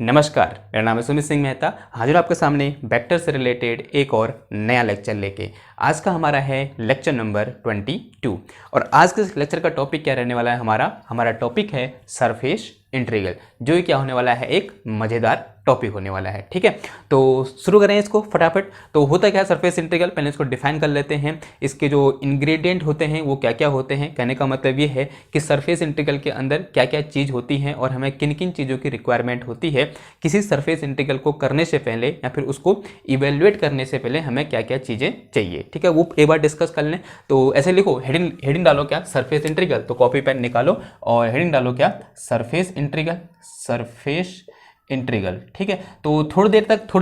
नमस्कार, मेरा नाम है सुमित सिंह मेहता। हाजिर आपके सामने वेक्टर से रिलेटेड एक और नया लेक्चर लेके। आज का हमारा है लेक्चर नंबर 22 और आज के लेक्चर का टॉपिक क्या रहने वाला है? हमारा टॉपिक है सरफेस इंटीग्रल, जो ये क्या होने वाला है, एक मज़ेदार टॉपिक होने वाला है। ठीक है, तो शुरू करें इसको फटाफट। तो होता क्या है सरफेस इंटीग्रल, पहले इसको डिफाइन कर लेते हैं। इसके जो इंग्रेडिएंट होते हैं वो क्या क्या होते हैं। कहने का मतलब ये है कि सरफेस इंटीग्रल के अंदर क्या क्या चीज़ होती है और हमें किन किन चीज़ों की रिक्वायरमेंट होती है किसी सरफेस इंटीग्रल को करने से पहले या फिर उसको इवेल्युएट करने से पहले हमें क्या क्या चीज़ें चाहिए। ठीक है, वो एक बार डिस्कस कर लें। तो ऐसे लिखो, हेडिंग डालो क्या, सरफेस इंटीग्रल। तो कॉपी पेन निकालो और हेडिंग डालो क्या, सरफेस इंटीग्रल, सरफेस इंटीग्रल। ठीक है, तो थोड़ी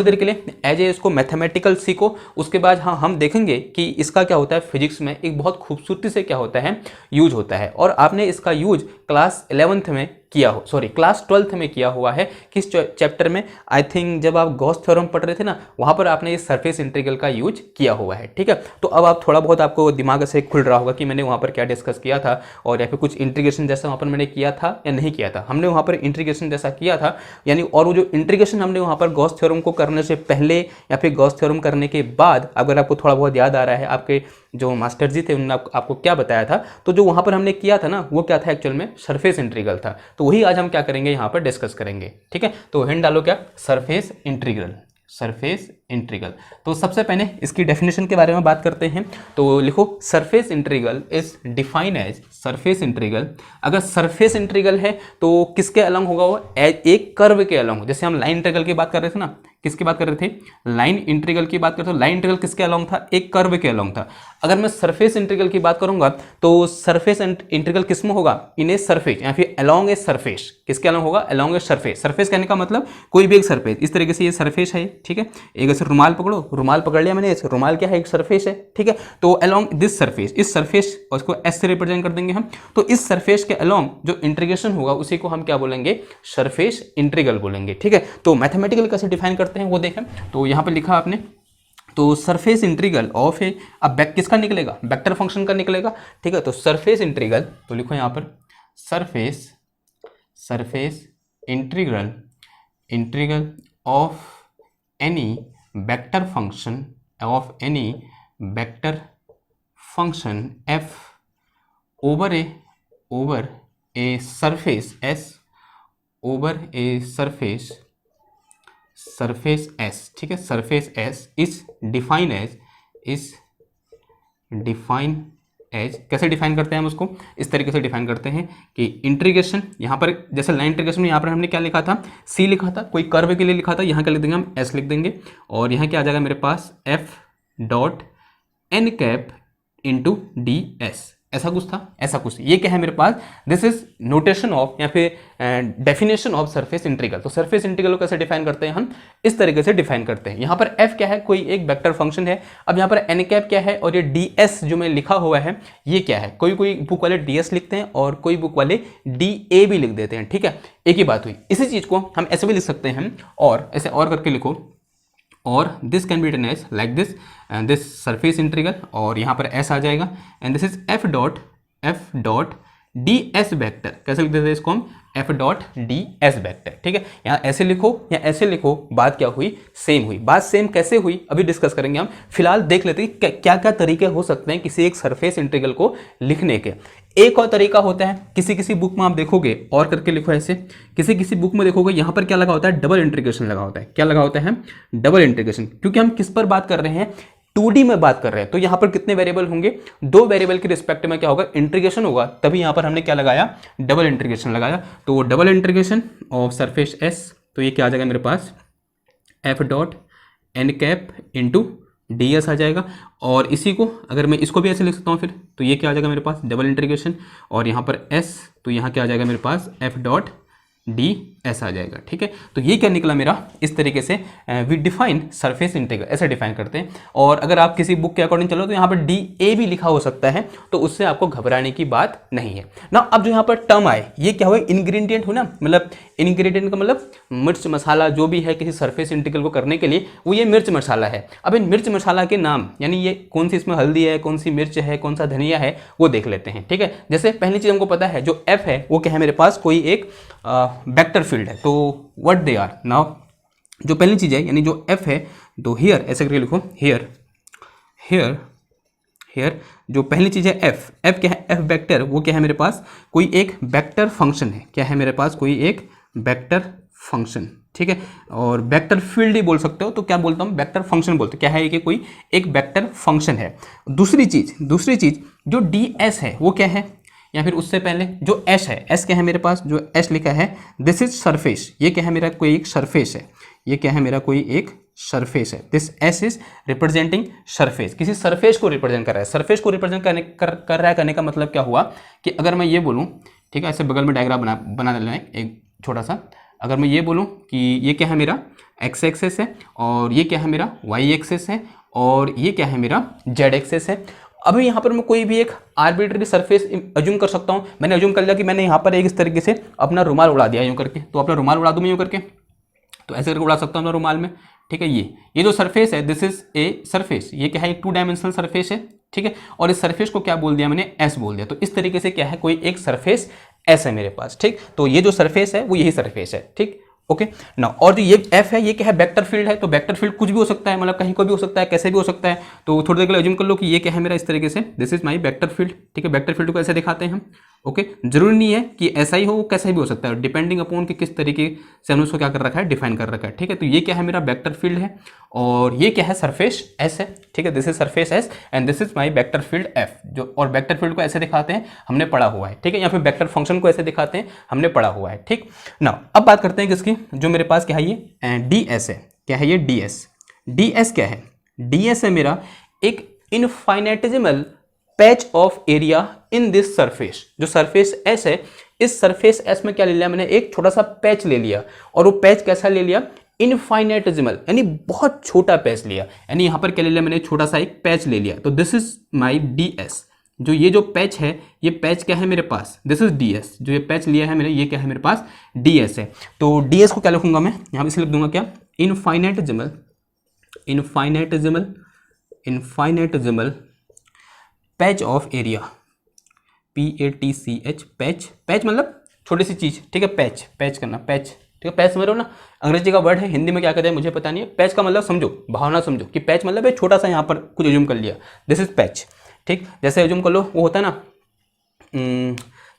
देर के लिए एज ए इसको मैथमेटिकल सीखो। उसके बाद हाँ हम देखेंगे कि इसका क्या होता है फिजिक्स में एक बहुत खूबसूरती से क्या होता है, यूज होता है। और आपने इसका यूज क्लास 11th में किया हो, सॉरी क्लास 12th में किया हुआ है। किस चैप्टर में? आई थिंक जब आप गॉस थ्योरम पढ़ रहे थे ना, वहाँ पर आपने इस सरफेस इंटीग्रल का यूज किया हुआ है। ठीक है, तो अब आप थोड़ा बहुत आपको दिमाग से खुल रहा होगा कि मैंने वहाँ पर क्या डिस्कस किया था और या फिर कुछ इंटीग्रेशन जैसा वहाँ पर मैंने किया था या नहीं किया था। हमने वहाँ पर इंटीग्रेशन जैसा किया था, यानी और वो जो इंटीग्रेशन हमने वहाँ पर गॉस थ्योरम को करने से पहले या फिर गॉस थ्योरम करने के बाद, अगर आपको थोड़ा बहुत याद आ रहा है, आपके जो मास्टर जी थे उन्होंने आपको क्या बताया था, तो जो वहाँ पर हमने किया था ना, वो क्या था एक्चुअल में, सरफेस इंटीग्रल था। तो वही आज हम क्या करेंगे, यहाँ पर डिस्कस करेंगे। ठीक है, तो हिंट डालो क्या, सरफेस इंटीग्रल, सरफेस इंटीग्रल। तो सबसे पहले इसकी डेफिनेशन के बारे में बात करते हैं। तो लिखो, surface integral is define as, surface integral, अगर सरफेस इंटीग्रल है तो किसके अलॉन्ग होगा वो, एक कर्व के अलॉन्ग। जैसे हम लाइन इंटीग्रल की बात कर रहे थे ना, किसकी बात कर रहे थे, लाइन इंटीग्रल की बात करते हो। लाइन इंटीग्रल किसके अलॉन्ग था, एक कर्व के अलॉन्ग था। अगर मैं सरफेस इंटीग्रल की बात करूंगा तो सरफेस इंटीग्रल किसमें होगा, इन ए सरफेस या फिर अलोंग ए सरफेस। किसके अलॉन्ग होगा, अलोंग ए सरफेस। सरफेस कहने का मतलब कोई भी एक सरफेस, इस तरीके से ये सरफेस है। ठीक है, एक ऐसे रुमाल पकड़ो, रुमाल पकड़ लिया मैंने, रुमाल क्या है, एक सरफेस है। ठीक है, तो अलोंग दिस सरफेस, इस सरफेस, और इसको एस से रिप्रेजेंट कर देंगे हम। तो इस सरफेस के अलोंग जो इंटीग्रेशन होगा उसी को हम क्या बोलेंगे, सरफेस इंटीग्रल बोलेंगे। ठीक है, तो मैथमेटिकल कैसे डिफाइन करते हैं वो देखें। तो यहाँ पर लिखा आपने, तो सरफेस इंटीग्रल ऑफ ए, अब किसका निकलेगा, वेक्टर फंक्शन का निकलेगा। ठीक है, तो सरफेस इंटीग्रल, तो लिखो यहाँ पर surface integral of any vector function F over a surface S, over a surface S. ठीक है, surface S is define as, कैसे डिफाइन करते हैं हम उसको, इस तरीके से डिफाइन करते हैं कि इंटीग्रेशन, यहाँ पर जैसे लाइन इंटीग्रेशन में यहाँ पर हमने क्या लिखा था, सी लिखा था, कोई कर्व के लिए लिखा था, यहाँ क्या लिख देंगे हम, एस लिख देंगे। और यहाँ क्या आ जाएगा मेरे पास, F dot N cap into D S, ऐसा कुछ। ये क्या है मेरे पास, दिस इज नोटेशन ऑफ या फिर डेफिनेशन ऑफ सरफेस इंटीग्रल। तो सरफेस इंटीग्रल को कैसे डिफाइन करते हैं हम, इस तरीके से डिफाइन करते हैं। यहाँ पर एफ क्या है, कोई एक वेक्टर फंक्शन है। अब यहाँ पर एन कैप क्या है और ये डी एस जो मैं लिखा हुआ है ये क्या है, कोई बुक वाले डी एस लिखते हैं और कोई बुक वाले डी ए भी लिख देते हैं। ठीक है, एक ही बात हुई। इसी चीज को हम ऐसे भी लिख सकते हैं, और ऐसे और करके लिखो, और this can be written as like this surface integral, और यहाँ पर एस आ जाएगा, and this is F dot D S vector. कैसे लिख देते हैं इसको हम, F dot D S vector. ठीक है, यहाँ ऐसे लिखो या ऐसे लिखो, बात क्या हुई, सेम हुई। बात सेम कैसे हुई अभी डिस्कस करेंगे हम। फिलहाल देख लेते हैं क्या क्या तरीके हो सकते हैं किसी एक सरफेस इंटीग्रल को लिखने के। एक और तरीका होता है, किसी बुक में आप देखोगे और करके लिखो ऐसे, किसी बुक में देखोगे यहाँ पर क्या लगा होता है, डबल इंटीग्रेशन लगा होता है। क्या लगा होता है, डबल इंटीग्रेशन। क्योंकि हम किस पर बात कर रहे हैं, 2D में बात कर रहे हैं। तो यहाँ पर कितने वेरिएबल होंगे, 2 वेरिएबल के रिस्पेक्ट में क्या होगा, इंटीग्रेशन होगा। तभी यहाँ पर हमने क्या लगाया, डबल इंटीग्रेशन लगाया। तो double integration of surface S, तो ये क्या आ जाएगा मेरे पास, F dot N cap into D S आ जाएगा। और इसी को अगर मैं इसको भी ऐसे लिख सकता हूँ फिर, तो ये क्या आ जाएगा मेरे पास, डबल इंटीग्रेशन, और यहाँ पर एस, तो यहाँ क्या आ जाएगा मेरे पास, एफ डॉट डी एस आ जाएगा। ठीक है, तो ये क्या निकला मेरा, इस तरीके से वी डिफाइन सरफेस इंटीग्रल ऐसे डिफाइन करते हैं। और अगर आप किसी बुक के अकॉर्डिंग चलो तो यहाँ पर डी ए भी लिखा हो सकता है, तो उससे आपको घबराने की बात नहीं है ना। अब जो यहाँ पर टर्म आए, ये क्या हुआ, इंग्रेडिएंट हो ना, मतलब इंग्रेडिएंट का मतलब मिर्च मसाला जो भी है किसी सरफेस इंटीग्रल को करने के लिए, वो ये मिर्च मसाला है। अब इन मिर्च मसाला के नाम, यानी ये कौन सी इसमें हल्दी है, कौन सी मिर्च है, कौन सा धनिया है, वो देख लेते हैं। ठीक है, जैसे पहली चीज़ हमको पता है जो एफ है वो क्या है, मेरे पास कोई एक वेक्टर फील्ड है। तो व्हाट दे आर नाउ, जो पहली चीज़ है यानी जो एफ है, तो हियर ऐसे करके लिखो, हियर हियर हियर जो पहली चीज़ है एफ, एफ क्या है, एफ वेक्टर, वो क्या है मेरे पास कोई एक वेक्टर फंक्शन है। क्या है मेरे पास, कोई एक वेक्टर फंक्शन। ठीक है, और वेक्टर फील्ड ही बोल सकते हो, तो क्या बोलता हूँ, वेक्टर फंक्शन बोलते हैं। क्या है कि कोई एक वेक्टर फंक्शन है। दूसरी चीज़ जो डी एस है वो क्या है, या फिर उससे पहले जो एस है, एस क्या है मेरे पास, जो एस लिखा है दिस इज सरफेस, ये क्या है मेरा कोई एक सरफेस है, ये क्या है मेरा कोई एक सरफेस है। This S is representing surface, किसी सरफेस को रिप्रेजेंट कर रहा है। सरफेस को रिप्रेजेंट कर रहा है, करने का मतलब क्या हुआ कि अगर मैं ये बोलूँ, ठीक है, ऐसे बगल में डायग्राम बना लेना है एक छोटा सा। अगर मैं ये बोलूँ कि ये क्या है मेरा एक्स एक्सेस है, और ये क्या है मेरा वाई एक्सेस है, और ये क्या है मेरा जेड एक्सेस है। अभी यहाँ पर मैं कोई भी एक आर्बिट्ररी सरफेस अज्यूम कर सकता हूँ। मैंने अज्यूम कर लिया कि मैंने यहाँ पर एक इस तरीके से अपना रुमाल उड़ा दिया यूँ करके, तो अपना रुमाल उड़ा दूँ मैं यूँ करके, तो ऐसे करके उड़ा सकता हूँ अपना रुमाल में। ठीक है, ये जो सरफेस है दिस इज ए सरफेस, ये क्या है, एक 2 डायमेंशनल सरफेस है। ठीक है, और इस सरफेस को क्या बोल दिया मैंने, एस बोल दिया। तो इस तरीके से क्या है, कोई एक सरफेस एस है मेरे पास। ठीक, तो ये जो सरफेस है वो यही सरफेस है। ठीक, ओके ना। और जो ये एफ है ये क्या है, वेक्टर फील्ड है। तो वेक्टर फील्ड कुछ भी हो सकता है, मतलब कहीं को भी हो सकता है, कैसे भी हो सकता है। तो थोड़ी देर के लिए अज्यूम कर लो कि ये क्या है मेरा, इस तरीके से this is my vector field. ठीक है, वेक्टर फील्ड को ऐसे दिखाते हैं हम। ओके, जरूरी नहीं है कि ऐसा ही हो, वो कैसा भी हो सकता है, डिपेंडिंग अपॉन कि किस तरीके से हमने उसको क्या कर रखा है, डिफाइन कर रखा है। ठीक है, तो ये क्या है मेरा वेक्टर फील्ड है, और ये क्या है, सरफेस एस है। ठीक है, this is surface S and this is my vector field F. जो और वेक्टर फील्ड को ऐसे दिखाते हैं, हमने पढ़ा हुआ है। ठीक है, या फिर वेक्टर फंक्शन को ऐसे दिखाते हैं, हमने पढ़ा हुआ है। ठीक ना, अब बात करते हैं किसकी, जो मेरे पास क्या है, ये डी एस है। क्या है ये, डी एस। डी एस क्या है, डी एस है मेरा एक infinitesimal patch of area in this surface. जो सरफेस एस है, इस सरफेस एस में क्या ले लिया मैंने, एक छोटा सा पैच ले लिया, और वो पैच कैसा ले लिया, इनफाइनेटिजिमल, यानी बहुत छोटा पैच लिया। यानी यहां पर क्या ले लिया मैंने, छोटा सा एक पैच ले लिया। तो this is my D S. जो ये जो पैच है, ये पैच क्या है मेरे पास, दिस इज डी एस। जो ये पैच लिया है मैंने, ये क्या है मेरे पास, डी एस है। तो डी एस को क्या लिखूंगा मैं, यहां पर लिख दूंगा क्या, infinitesimal, infinitesimal, infinitesimal patch of area, PATCH, patch. Patch मतलब छोटी सी चीज। ठीक है, पैच, पैच करना, पैच। ठीक है, पैच समझ रहे हो ना, अंग्रेजी का वर्ड है, हिंदी में क्या कहते हैं मुझे पता नहीं है। पैच का मतलब समझो, भावना समझो कि पैच मतलब एक छोटा सा यहाँ पर कुछ अज्यूम कर लिया, दिस इज पैच। ठीक, जैसे अज्यूम कर लो, वो होता है ना,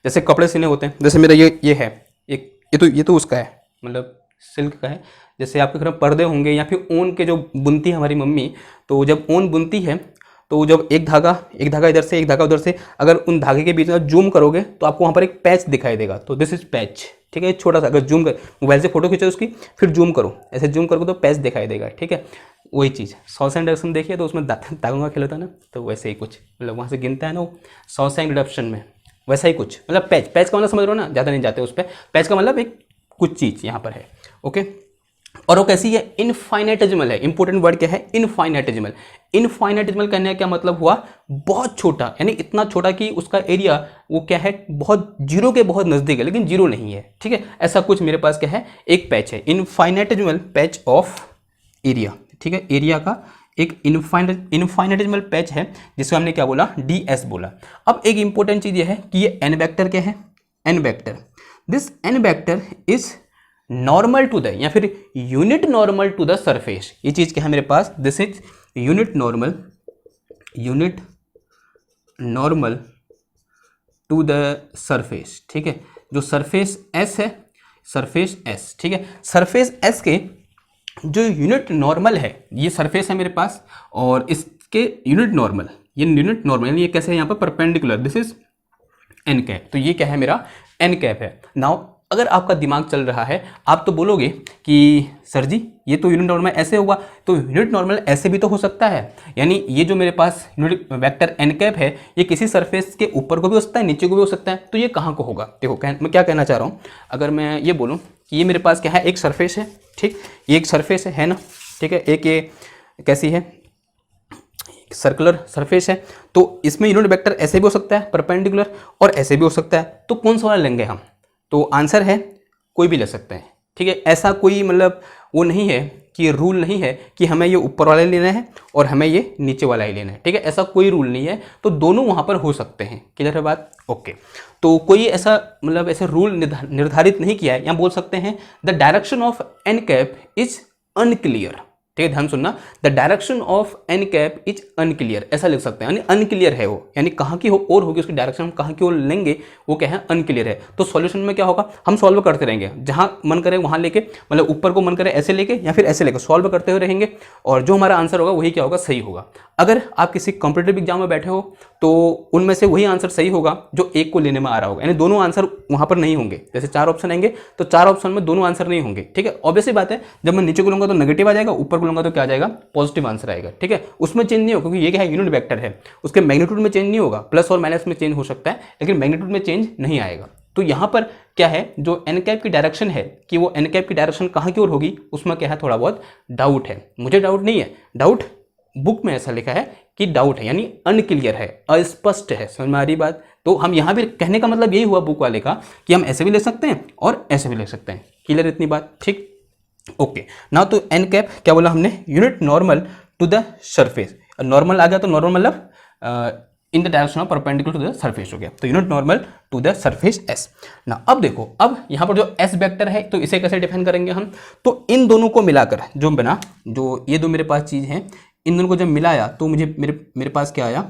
जैसे कपड़े सिले होते हैं, जैसे मेरा ये है, ये तो उसका है, मतलब सिल्क का है। जैसे आपके घर में पर्दे होंगे, या फिर ऊन के जो बुनती है हमारी मम्मी, तो जब ऊन बुनती है, तो जब एक धागा इधर से, एक धागा उधर से, अगर उन धागे के बीच में जूम करोगे तो आपको वहाँ पर एक पैच दिखाई देगा। तो दिस इज पैच। ठीक है, छोटा सा, अगर जूम कर, मोबाइल से फोटो खींचो उसकी, फिर जूम करो, ऐसे जूम करोगे तो पैच दिखाई देगा। ठीक है, वही चीज़ सॉस एंड डिडक्शन देखिए, तो उसमें धागों का खेल होता है ना, तो वैसे ही कुछ, मतलब वहाँ से गिनता है ना वो सॉस एंड डिडक्शन में, वैसा ही कुछ, मतलब पैच। पैच का मतलब समझ रहे हो ना, ज़्यादा नहीं जाते उस पर। पैच का मतलब एक कुछ चीज़ यहाँ पर है। ओके, और वो कैसी है, इनफाइनेटिजिमल है। इंपॉर्टेंट वर्ड क्या है, इनफाइनेटिजिमल। इनफाइनेटिजिमल करने का क्या मतलब हुआ, बहुत छोटा, यानी इतना छोटा कि उसका एरिया वो क्या है, बहुत जीरो के बहुत नजदीक है, लेकिन जीरो नहीं है। ठीक है, ऐसा कुछ मेरे पास क्या है, एक पैच है, इनफाइनेटिजिमल पैच ऑफ एरिया। ठीक है, एरिया का एक इनफाइनेटिजिमल पैच है, जिसको हमने क्या बोला, डी एस बोला। अब एक इंपॉर्टेंट चीज ये है कि ये एन वेक्टर क्या है, N vector, this N vector is normal to the, या फिर unit normal to the surface. ये चीज क्या है मेरे पास, this is unit normal, unit normal to the surface. ठीक है, जो सरफेस एस है, सरफेस एस। ठीक है, सरफेस एस के जो यूनिट नॉर्मल है, ये सरफेस है मेरे पास, और इसके यूनिट नॉर्मल, ये यूनिट नॉर्मल, ये कैसे है यहाँ पर perpendicular, this is an cap. तो ये क्या है मेरा, एन कैप है। नाउ अगर आपका दिमाग चल रहा है, आप तो बोलोगे कि सर जी ये तो यूनिट नॉर्मल ऐसे होगा, तो यूनिट नॉर्मल ऐसे भी तो हो सकता है, यानी ये जो मेरे पास यूनिट वेक्टर एन कैप है ये किसी सरफेस के ऊपर को भी हो सकता है, नीचे को भी हो सकता है, तो ये कहाँ को होगा? देखो मैं क्या कहना चाह रहा हूँ, अगर मैं ये बोलूँ कि ये मेरे पास क्या है, एक सरफेस है, ठीक, ये एक सरफेस है ना, ठीक है, एक ये कैसी है, सर्कुलर सरफेस है, तो इसमें यूनिट वेक्टर ऐसे भी हो सकता है परपेंडिकुलर, और ऐसे भी हो सकता है, तो कौन सा वाला लेंगे हम? तो आंसर है कोई भी ले सकते हैं, ठीक है। ऐसा कोई मतलब वो नहीं है कि रूल नहीं है कि हमें ये ऊपर वाला लेना है और हमें ये नीचे वाला ही लेना है, ठीक है, ऐसा कोई रूल नहीं है, तो दोनों वहाँ पर हो सकते हैं। क्लियर है बात? ओके, तो कोई ऐसा मतलब ऐसे रूल निर्धारित नहीं किया है, या बोल सकते हैं the direction of N cap is unclear, ठीक है, ध्यान सुनना, the direction of N cap is unclear, ऐसा लिख सकते हैं, यानी अनक्लियर है वो, यानी कहाँ की हो और होगी उसकी डायरेक्शन, हम कहाँ की ओर लेंगे वो क्या है, अनक्लियर है। तो सॉल्यूशन में क्या होगा, हम सॉल्व करते रहेंगे, जहाँ मन करे वहाँ लेके, मतलब ऊपर को मन करे ऐसे लेके या फिर ऐसे लेके सॉल्व करते हुए रहेंगे, और जो हमारा आंसर होगा वही क्या होगा, सही होगा। अगर आप किसी कॉम्पिटेटिव एग्जाम में बैठे हो तो उनमें से वही आंसर सही होगा जो एक को लेने में आ रहा होगा, यानी दोनों आंसर वहाँ पर नहीं होंगे। जैसे 4 ऑप्शन आएंगे तो 4 ऑप्शन में दोनों आंसर नहीं होंगे, ठीक है, ऑब्वियसली बात है, जब मैं नीचे को लूंगा तो नेगेटिव आ जाएगा, ऊपर को लूंगा तो क्या आ जाएगा, पॉजिटिव आंसर आएगा, ठीक है, उसमें चेंज नहीं होगा क्योंकि ये क्या है, यूनिट वेक्टर है, उसके मैग्नीट्यूड में चेंज नहीं होगा, प्लस और माइनस में चेंज हो सकता है लेकिन मैग्नीट्यूड में चेंज नहीं आएगा। तो यहाँ पर क्या है, जो एन कैप की डायरेक्शन है कि वो एन कैप की डायरेक्शन कहाँ की ओर होगी, उसमें क्या है, थोड़ा बहुत डाउट है, मुझे डाउट नहीं है, डाउट बुक में ऐसा लिखा है कि डाउट है, यानी अनक्लियर है, अस्पष्ट है, समझ में आ रही बात? तो हम यहाँ भी कहने का मतलब यही हुआ बुक वाले का कि हम ऐसे भी ले सकते हैं और ऐसे भी ले सकते हैं। क्लियर इतनी बात? ठीक, ओके। नाउ तो एन कैप क्या बोला हमने, unit normal to the surface, normal आ गया तो नॉर्मल मतलब in the direction of perpendicular to the surface हो गया, तो unit normal to the surface S. ना अब देखो, अब यहाँ पर जो एस वेक्टर है तो इसे कैसे डिफाइन करेंगे हम, तो इन दोनों को मिलाकर जो बना, जो ये दो मेरे पास चीज़ है, इन दोनों को जब मिलाया तो मुझे मेरे पास क्या आया,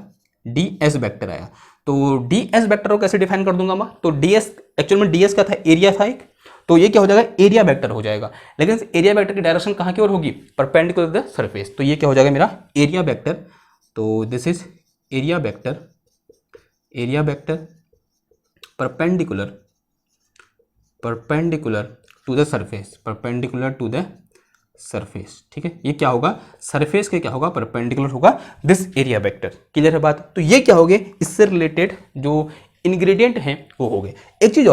डी एस वेक्टर आया। तो डी एस वेक्टर को कैसे डिफाइन कर दूंगा मैं, तो डी एस एक्चुअल में डी एस का था, एरिया था एक, तो ये क्या हो जाएगा, एरिया वेक्टर हो जाएगा, लेकिन इस एरिया वेक्टर की डायरेक्शन कहाँ की ओर होगी, परपेंडिकुलर टू द सरफेस, तो ये क्या हो जाएगा मेरा एरिया वेक्टर। तो this is area vector, area vector perpendicular to the surface, perpendicular to the surface, ठीक है, ये क्या होगा, सरफेस के क्या होगा, परपेंडिकुलर होगा दिस एरिया वेक्टर। क्लियर है बात? तो ये क्या हो गए, इससे रिलेटेड जो इंग्रेडिएंट हैं वो हो गए। एक चीज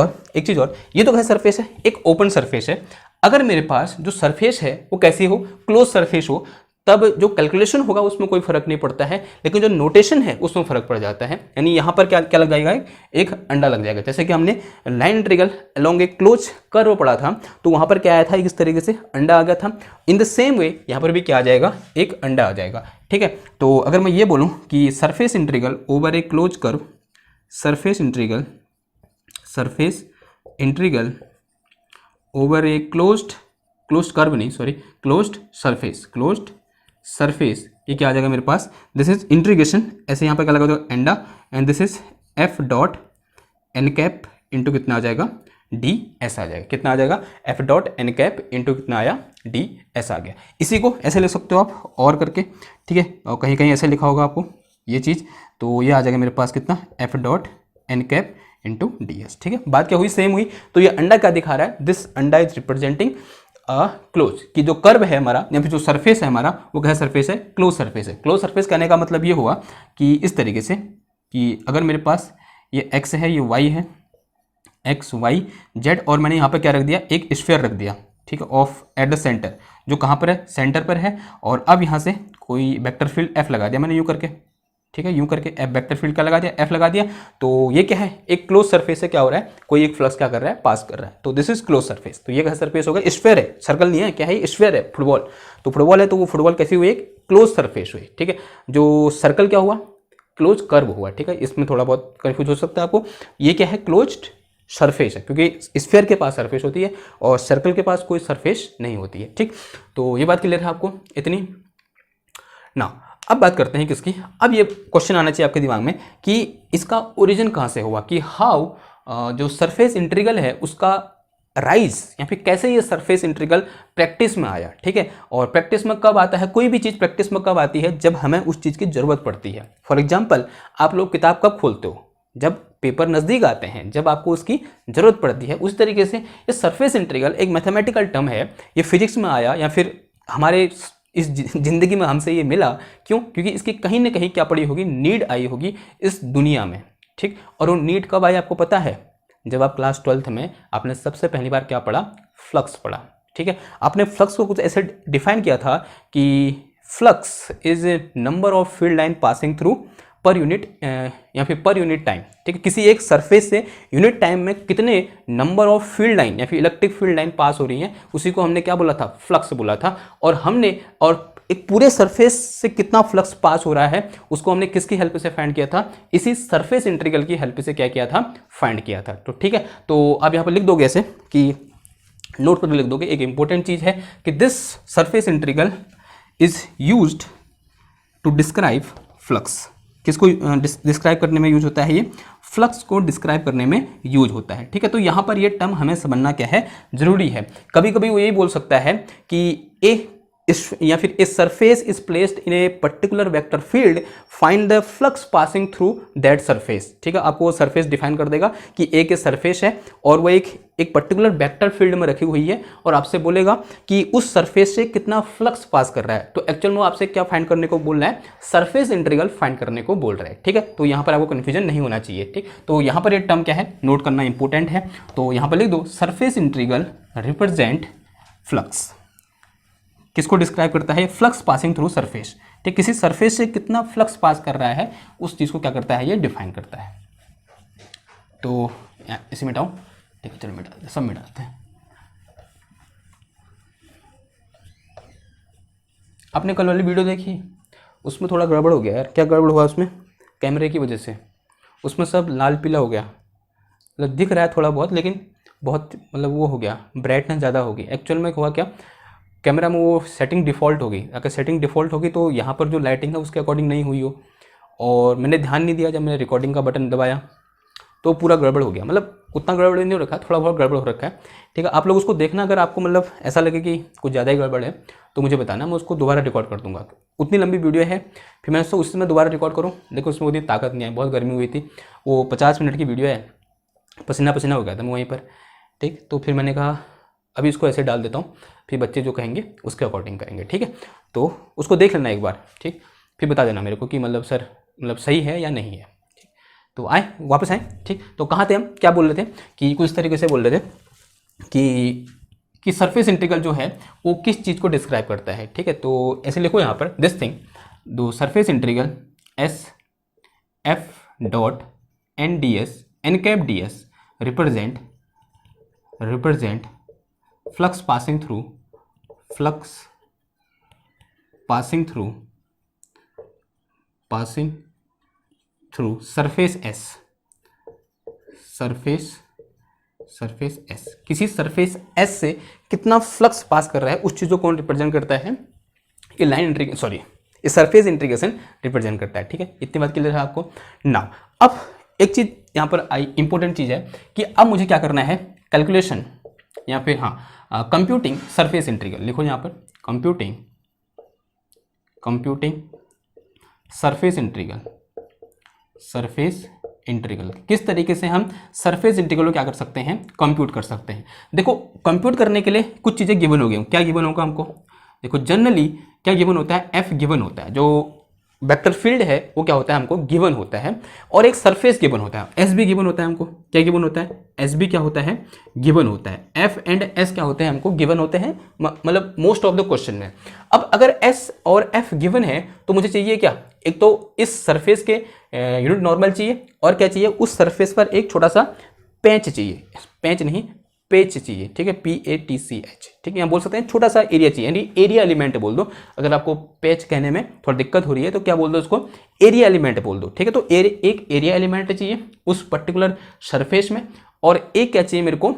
और, ये तो क्या सरफेस है, एक ओपन सरफेस है, अगर मेरे पास जो सरफेस है वो कैसी हो, क्लोज सरफेस हो, तब जो कैलकुलेशन होगा उसमें कोई फर्क नहीं पड़ता है, लेकिन जो नोटेशन है उसमें फर्क पड़ जाता है। यानी यहाँ पर क्या क्या लग जाएगा, एक अंडा लग जाएगा, जैसे कि हमने लाइन इंटीग्रल अलोंग ए क्लोज कर्व पढ़ा था, तो वहाँ पर क्या आया था, इस तरीके से अंडा आ गया था। इन द सेम वे यहाँ पर भी क्या आ जाएगा, एक अंडा आ जाएगा, ठीक है। तो अगर मैं ये बोलूँ कि surface integral over A close curve, surface integral over a closed curve नहीं, सॉरी, क्लोज्ड सरफेस, ये क्या आ जाएगा मेरे पास, दिस इज इंटीग्रेशन, ऐसे यहाँ पर क्या लगा दो एंडा, and this is F dot N cap into कितना आ जाएगा, डी एस आ जाएगा, कितना आ जाएगा, F dot N cap into कितना आया, डी एस आ गया। इसी को ऐसे लिख सकते हो आप और करके, ठीक है, और कहीं कहीं ऐसे लिखा होगा आपको ये चीज़, तो ये आ जाएगा मेरे पास कितना, F dot N cap into D S, ठीक है। बात क्या हुई, सेम हुई। तो ये अंडा क्या दिखा रहा है, दिस अंडा इज रिप्रेजेंटिंग क्लोज, कि जो कर्व है हमारा या फिर जो सरफेस है हमारा वो क्या सरफेस है, क्लोज सरफेस है। क्लोज सरफेस कहने का मतलब ये हुआ कि इस तरीके से कि अगर मेरे पास ये x है, ये y है, x y z, और मैंने यहाँ पर क्या रख दिया, एक स्फीयर रख दिया, ठीक है, ऑफ एट द सेंटर, जो कहाँ पर है, सेंटर पर है, और अब यहाँ से कोई वेक्टर फील्ड f लगा दिया मैंने यूँ करके, ठीक है, यूं करके एफ वेक्टर फील्ड का लगा दिया, एफ लगा दिया, तो ये क्या है, एक क्लोज सरफेस से क्या हो रहा है, कोई एक फ्लक्स क्या कर रहा है, पास कर रहा है, तो दिस इज क्लोज सरफेस। तो ये क्या सरफेस होगा, स्फीयर है, सर्कल नहीं है, क्या है, स्फीयर है, फुटबॉल, तो फुटबॉल है तो वो फुटबॉल कैसी हुई, एक क्लोज सरफेस हुई, ठीक है। जो सर्कल क्या हुआ, क्लोज कर्व हुआ, ठीक है, इसमें थोड़ा बहुत कन्फ्यूज हो सकता है आपको। ये क्या है, क्लोज्ड सरफेस है, क्योंकि स्फीयर के पास सरफेस होती है और सर्कल के पास कोई सरफेस नहीं होती है, ठीक। तो ये बात क्लियर है आपको इतनी ना। अब बात करते हैं किसकी, अब ये क्वेश्चन आना चाहिए आपके दिमाग में कि इसका ओरिजिन कहाँ से हुआ, कि हाउ जो सरफेस इंटीग्रल है उसका राइज या फिर कैसे ये सरफेस इंटीग्रल प्रैक्टिस में आया, ठीक है। और प्रैक्टिस में कब आता है, कोई भी चीज़ प्रैक्टिस में कब आती है, जब हमें उस चीज़ की ज़रूरत पड़ती है। फॉर एग्जाम्पल, आप लोग किताब कब खोलते हो, जब पेपर नज़दीक आते हैं, जब आपको उसकी ज़रूरत पड़ती है। उस तरीके से ये सरफेस इंटीग्रल एक मैथमेटिकल टर्म है, ये फिजिक्स में आया या फिर हमारे इस ज़िंदगी में हमसे ये मिला। क्यों? क्योंकि इसकी कहीं ना कहीं क्या पड़ी होगी, नीड आई होगी इस दुनिया में, ठीक। और वो नीड कब आई आपको पता है? जब आप क्लास 12th में आपने सबसे पहली बार क्या पढ़ा? फ्लक्स पढ़ा, ठीक है। आपने फ्लक्स को कुछ ऐसे डिफाइन किया था कि flux is a number of field line passing through per unit या फिर पर यूनिट टाइम, ठीक है। किसी एक सरफेस से यूनिट टाइम में कितने नंबर ऑफ फील्ड लाइन या फिर इलेक्ट्रिक फील्ड लाइन पास हो रही हैं, उसी को हमने क्या बोला था? फ्लक्स बोला था। और एक पूरे सरफेस से कितना फ्लक्स पास हो रहा है उसको हमने किसकी हेल्प से फाइंड किया था? इसी सरफेस इंटीग्रल की हेल्प से क्या किया था? फाइंड किया था। तो ठीक है, तो आप यहाँ पर लिख दोगे ऐसे कि नोट पर लिख दोगे, एक इंपॉर्टेंट चीज है कि this surface integral is used to describe flux. किसको डिस्क्राइब करने में यूज होता है? ये फ्लक्स को डिस्क्राइब करने में यूज होता है, ठीक है। तो यहाँ पर ये टर्म हमें समझना क्या है? जरूरी है। कभी कभी वो यही बोल सकता है कि या फिर a surface is placed in a particular vector field, find the flux passing through that surface, ठीक है। आपको वो सरफेस डिफाइन कर देगा कि एक सरफेस है और वो एक पर्टिकुलर वेक्टर फील्ड में रखी हुई है और आपसे बोलेगा कि उस सरफेस से कितना फ्लक्स पास कर रहा है। तो एक्चुअल में आपसे क्या फाइंड करने को बोल रहा है? सरफेस इंटीग्रल फाइंड करने को बोल रहा है, ठीक है। तो यहाँ पर आपको कन्फ्यूजन नहीं होना चाहिए, ठीक। तो यहाँ पर ये टर्म क्या है, नोट करना इंपॉर्टेंट है। तो यहाँ पर लिख दो, सरफेस इंटीग्रल रिप्रेजेंट फ्लक्स। किसको डिस्क्राइब करता है? फ्लक्स पासिंग थ्रू सरफेस, ठीक। किसी सरफेस से कितना फ्लक्स पास कर रहा है उस चीज़ को क्या करता है? ये डिफाइन करता है। तो इसे मिटाओ, ठीक है, चलो मिटा सब मिटाते हैं। आपने कल वाली वीडियो देखी, उसमें थोड़ा गड़बड़ हो गया यार। क्या गड़बड़ हुआ उसमें? कैमरे की वजह से उसमें सब लाल पीला हो गया। मतलब दिख रहा है थोड़ा बहुत, लेकिन बहुत मतलब वो हो गया, ब्राइटनेस ज़्यादा होगी। एक्चुअल में हुआ क्या, कैमरा में वो सेटिंग डिफ़ॉल्ट हो गई। अगर सेटिंग डिफ़ॉल्ट होगी तो यहाँ पर जो लाइटिंग है उसके अकॉर्डिंग नहीं हुई हो, और मैंने ध्यान नहीं दिया जब मैंने रिकॉर्डिंग का बटन दबाया तो पूरा गड़बड़ हो गया। मतलब उतना गड़बड़ नहीं हो रखा, थोड़ा बहुत गड़बड़ हो रखा है, ठीक है। आप लोग उसको देखना, अगर आपको मतलब ऐसा लगे कि कुछ ज़्यादा ही गड़बड़ है तो मुझे बताना, मैं उसको दोबारा रिकॉर्ड कर दूंगा। उतनी लंबी वीडियो है, फिर मैं उसको उसमें दोबारा रिकॉर्ड करूँ। देखो उसमें उतनी ताकत नहीं है, बहुत गर्मी हुई थी। वो 50 मिनट की वीडियो है, पसीना पसीना हो गया था मैं वहीं पर, ठीक। तो फिर मैंने कहा अभी इसको ऐसे डाल देता हूँ, फिर बच्चे जो कहेंगे उसके अकॉर्डिंग करेंगे, ठीक है। तो उसको देख लेना एक बार, ठीक। फिर बता देना मेरे को कि मतलब सर मतलब सही है या नहीं है, ठीक। तो आए वापस आए, ठीक। तो कहाँ थे हम? क्या बोल रहे थे कि कुछ तरीके से बोल रहे थे कि सरफेस इंटीग्रल जो है वो किस चीज़ को डिस्क्राइब करता है, ठीक है। तो ऐसे लिखो यहाँ पर, दिस थिंग दो surface integral S F dot N D S N cap D S represent flux passing through surface S, surface S। किसी सरफेस S से कितना फ्लक्स पास कर रहा है उस चीज़ को कौन रिप्रेजेंट करता है? ये लाइन इंटीग्रेशन, सॉरी ये सरफेस इंटीग्रेशन रिप्रेजेंट करता है, ठीक है। इतनी बात क्लियर है आपको नाउ। अब एक चीज़ यहाँ पर आई इंपॉर्टेंट चीज़ है कि अब मुझे क्या करना है? कैलकुलेशन या फिर कंप्यूटिंग सरफेस इंटीग्रल। लिखो यहाँ पर कंप्यूटिंग सरफेस इंटीग्रल। किस तरीके से हम सरफेस इंटीग्रल को क्या कर सकते हैं? कंप्यूट कर सकते हैं। देखो कंप्यूट करने के लिए कुछ चीज़ें गिवन हो गई। क्या गिवन होगा हमको? देखो जनरली क्या गिवन होता है? एफ गिवन होता है, जो वेक्टर फील्ड है वो क्या होता है हमको? गिवन होता है। और एक सरफेस गिवन होता है, एस भी गिवन होता है हमको। क्या गिवन होता है? एस भी क्या होता है? गिवन होता है। एफ एंड एस क्या होते हैं? हमको गिवन होते हैं, मतलब मोस्ट ऑफ द क्वेश्चन में। अब अगर एस और एफ गिवन है तो मुझे चाहिए क्या? एक तो इस सरफेस के यूनिट नॉर्मल चाहिए, और क्या चाहिए? उस सरफेस पर एक छोटा सा पेंच चाहिए, पेंच नहीं पेच चाहिए, ठीक है, PATCH, ठीक है। यहाँ बोल सकते हैं छोटा सा एरिया चाहिए, यानी एरिया एलिमेंट बोल दो। अगर आपको पेच कहने में थोड़ी दिक्कत हो रही है तो क्या बोल दो उसको? एरिया एलिमेंट बोल दो, ठीक है। तो एक एरिया एलिमेंट चाहिए उस पर्टिकुलर सरफेस में, और एक क्या चाहिए मेरे को?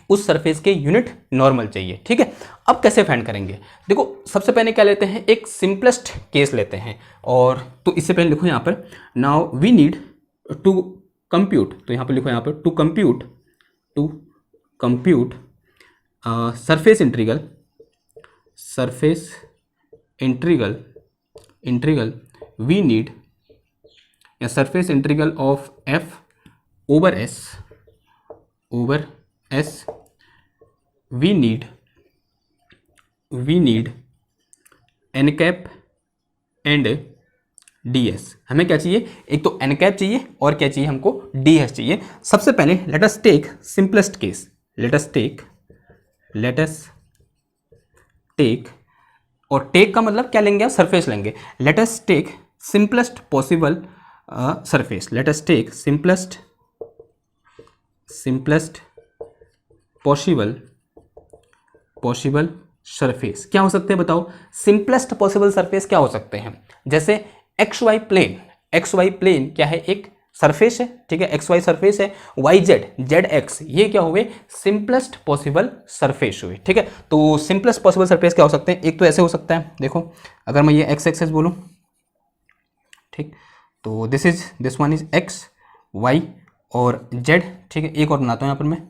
उस सरफेस के यूनिट नॉर्मल चाहिए, ठीक है। अब कैसे फाइंड करेंगे? देखो सबसे पहले क्या लेते हैं? एक सिंपलेस्ट केस लेते हैं, और तो इससे पहले लिखो यहाँ पर now we need to compute. तो यहाँ पर लिखो यहाँ पर to compute surface integral we need या surface integral of F over S we need N cap and D S. हमें क्या चाहिए, एक तो एन कैप चाहिए और क्या चाहिए हमको, डी एस चाहिए। सबसे पहले let us take simplest case, let us take और टेक का मतलब क्या लेंगे आप, सरफेस लेंगे। Let us take simplest possible surface, let us take simplest possible surface. क्या हो सकते हैं बताओ, सिंपलेस्ट पॉसिबल सरफेस क्या हो सकते हैं, जैसे एक्स वाई प्लेन क्या है, एक सरफेस है, ठीक है, एक्स वाई सरफेस है, वाई जेड एक्स, ये क्या हुए, सिंपलेस्ट पॉसिबल सरफेस हुए, ठीक है। तो सिंपलेस्ट पॉसिबल सरफेस क्या हो सकते हैं, एक तो ऐसे हो सकता है, देखो अगर मैं ये एक्स एक्सेस बोलूँ, ठीक, तो this one is X Y और जेड, ठीक है। एक और बनाता हूँ यहाँ पर मैं,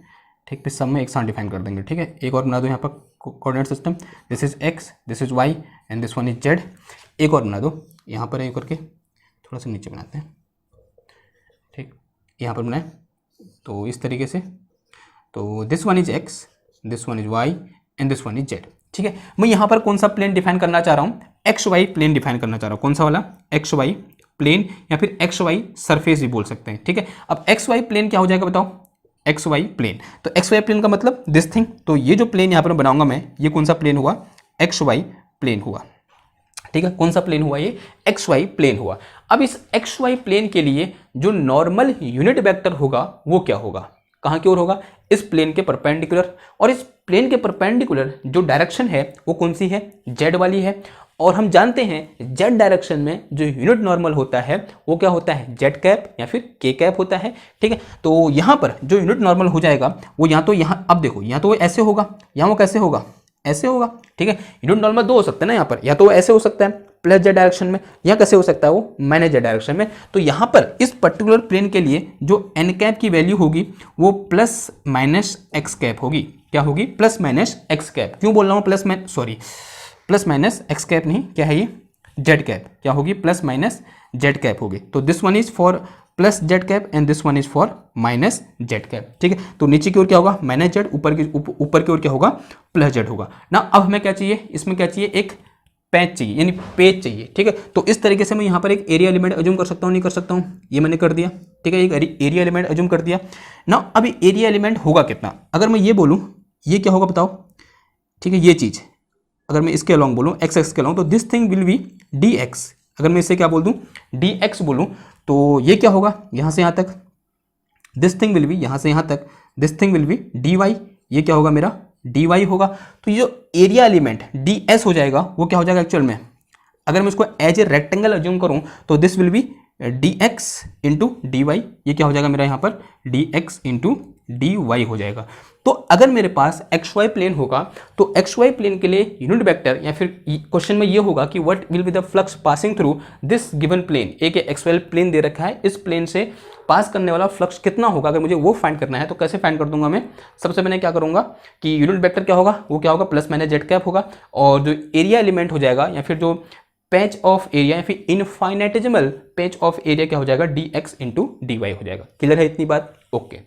ठीक, फिर सब में एक साथ डिफाइन कर देंगे, ठीक है। एक और बना दो यहाँ पर coordinate system, this is X, this is Y and this one is Z. एक और बना दो यहाँ पर, एक करके थोड़ा सा नीचे बनाते हैं, ठीक, यहाँ पर बनाए तो इस तरीके से, तो this one is X, this one is Y and this one is Z, ठीक है। मैं यहाँ पर कौन सा प्लेन डिफाइन करना चाह रहा हूँ, एक्स वाई प्लेन डिफाइन करना चाह रहा हूँ। कौन सा वाला, एक्स वाई प्लेन या फिर एक्स वाई सरफेस भी बोल सकते हैं, ठीक है। अब एक्स वाई प्लेन क्या हो जाएगा बताओ, एक्स वाई प्लेन, तो एक्स वाई प्लेन का मतलब दिस थिंग, तो ये जो प्लेन यहाँ पर बनाऊंगा मैं, ये कौन सा प्लेन हुआ, एक्स वाई प्लेन हुआ, ठीक है। कौन सा प्लेन हुआ, ये एक्स वाई प्लेन हुआ। अब इस एक्स वाई प्लेन के लिए जो नॉर्मल यूनिट वेक्टर होगा वो क्या होगा, कहाँ की ओर होगा, इस प्लेन के परपेंडिकुलर, और इस प्लेन के परपेंडिकुलर जो डायरेक्शन है वो कौन सी है, जेड वाली है। और हम जानते हैं जेड डायरेक्शन में जो यूनिट नॉर्मल होता है वो क्या होता है, जेड कैप या फिर के कैप होता है, ठीक है। तो यहाँ पर जो यूनिट नॉर्मल हो जाएगा वो यहाँ तो यहाँ, अब देखो यहाँ तो वो ऐसे होगा, यहाँ वो कैसे होगा, ऐसे होगा, ठीक है। यूनिट नॉर्मल दो हो सकते हैं ना यहाँ पर, या तो वो ऐसे हो सकता है प्लस जेड डायरेक्शन में, या कैसे हो सकता है वो माइनस जेड डायरेक्शन में। तो यहाँ पर इस पर्टिकुलर प्लेन के लिए जो एन कैप की वैल्यू होगी वो प्लस माइनस एक्स कैप होगी। क्या होगी, प्लस माइनस एक्स कैप। क्यों बोल रहा हूँ प्लस माइनस एक्स कैप नहीं, क्या है ये, जेड कैप। क्या होगी, प्लस माइनस जेड कैप होगी। तो this one is for plus Z cap and this one is for minus Z cap, ठीक है। तो नीचे की ओर क्या होगा, माइनस जेड, ऊपर की ओर क्या होगा, प्लस जेड होगा ना। अब हमें क्या चाहिए, इसमें क्या चाहिए, एक पैच चाहिए, यानी पेज चाहिए, ठीक है। तो इस तरीके से मैं यहाँ पर एक एरिया एलिमेंट अज्यूम कर सकता हूँ, नहीं कर सकता हूँ, ये मैंने कर दिया, ठीक है। एक एरिया एलिमेंट अज्यूम कर दिया ना। अब एरिया एलिमेंट होगा कितना, अगर मैं ये बोलूँ, ये क्या होगा बताओ, ठीक है। ये चीज़ अगर मैं इसके अलॉन्ग बोलूँ, एक्स एक्स के अलॉन्ग, तो this thing will be D x. अगर मैं इसे क्या बोल दूँ, डी एक्स बोलूँ, तो ये क्या होगा, यहाँ से यहाँ तक, दिस थिंग विल बी, यहाँ से यहाँ तक, this thing will be D Y, ये क्या होगा मेरा, डी वाई होगा। तो ये जो एरिया एलिमेंट डी एस हो जाएगा वो क्या हो जाएगा एक्चुअल में, अगर मैं इसको एज ए रेक्टेंगल अज्यूम करूँ तो this will be D X into D Y, ये क्या हो जाएगा मेरा यहाँ पर, D X into D Y हो जाएगा। तो अगर मेरे पास एक्स वाई प्लेन होगा तो एक्स वाई प्लेन के लिए यूनिट वेक्टर, या फिर क्वेश्चन में ये होगा कि what will be the flux passing through this given plane, एक एक्स वाई प्लेन दे रखा है, इस प्लेन से पास करने वाला फ्लक्स कितना होगा। अगर मुझे वो फाइंड करना है तो कैसे फाइंड कर दूंगा मैं, सबसे पहले क्या करूंगा कि यूनिट वेक्टर क्या होगा, वो क्या होगा, प्लस माइनस जेड कैप होगा, और जो एरिया एलिमेंट हो जाएगा या फिर जो पैच ऑफ एरिया या फिर इनफाइनाइटेसिमल पैच ऑफ एरिया क्या हो जाएगा, D X into D Y हो जाएगा। क्लियर है इतनी बात, ओके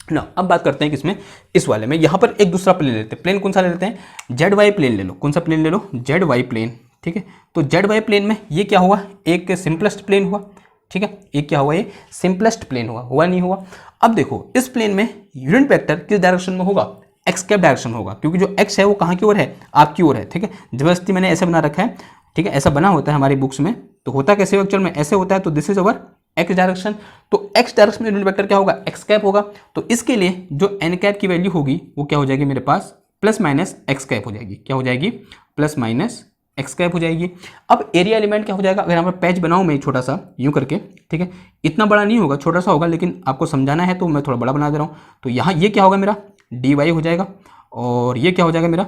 ना। अब बात करते हैं किसमें, इस वाले में। यहाँ पर एक दूसरा प्लेन लेते हैं, प्लेन कौन सा ले लेते हैं, जेड वाई प्लेन ले लो। कौन सा प्लेन ले लो, जेड वाई प्लेन, ठीक है। तो जेड वाई प्लेन में ये क्या हुआ, एक सिंपलेस्ट प्लेन हुआ, ठीक है। एक क्या हुआ, ये सिंपलेस्ट प्लेन हुआ नहीं हुआ। अब देखो इस प्लेन में यूनिट वेक्टर किस डायरेक्शन में होगा, एक्स कैप डायरेक्शन होगा, क्योंकि जो एक्स है वो कहाँ की ओर है, आपकी ओर है, ठीक है। जबरदस्ती मैंने ऐसे बना रखा है, ठीक है, ऐसा बना होता है हमारी बुक्स में, तो होता कैसे एक्चुअल में, ऐसे होता है। तो this is our x direction, तो एक्स डायरेक्शन में यूनिट वेक्टर क्या होगा, एक्स कैप होगा। तो इसके लिए जो एन कैप की वैल्यू होगी वो क्या हो जाएगी मेरे पास, प्लस माइनस एक्स कैप हो जाएगी। क्या हो जाएगी, प्लस माइनस एक्स कैप हो जाएगी। अब एरिया एलिमेंट क्या हो जाएगा, अगर यहाँ पर पैच बनाऊँ मैं छोटा सा यूँ करके, ठीक है, इतना बड़ा नहीं होगा, छोटा सा होगा, लेकिन आपको समझाना है तो मैं थोड़ा बड़ा बना दे रहा हूँ। तो यहाँ ये क्या होगा मेरा, डी वाई हो जाएगा, और ये क्या हो जाएगा मेरा,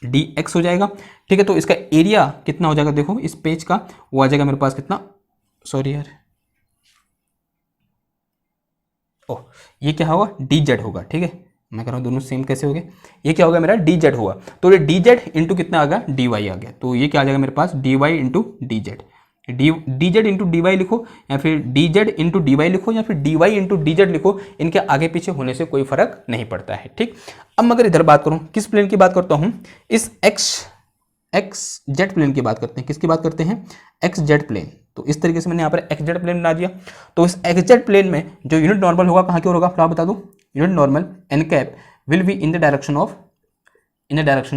डी एक्स हो जाएगा, ठीक है। तो इसका एरिया कितना हो जाएगा, देखो इस पेज का वो आ जाएगा मेरे पास कितना, सॉरी यार, ओह ये क्या होगा, डी जेड होगा, ठीक है। मैं कह रहा हूँ दोनों सेम कैसे हो गए, ये क्या होगा मेरा, डी जेड होगा। तो ये डी जेड इंटू कितना आ गया, डी वाई आ गया। तो ये क्या आ जाएगा मेरे पास, D Y into D Z, D Z into D Y लिखो या फिर D Z into D Y लिखो या फिर D Y into D Z लिखो, इनके आगे पीछे होने से कोई फर्क नहीं पड़ता है। ठीक, अब मैं अगर इधर बात करूं, किस प्लेन की बात करता हूं, इस एक्स जेड प्लेन की बात करते हैं। किसकी बात करते हैं? X Z plane. तो इस तरीके से मैंने यहाँ पर एक्स जेड प्लेन बना दिया। तो इस एक्स जेड प्लेन में जो यूनिट नॉर्मल होगा कहाँ की ओर होगा, फिर आप बता दो। Unit normal N cap will be in the direction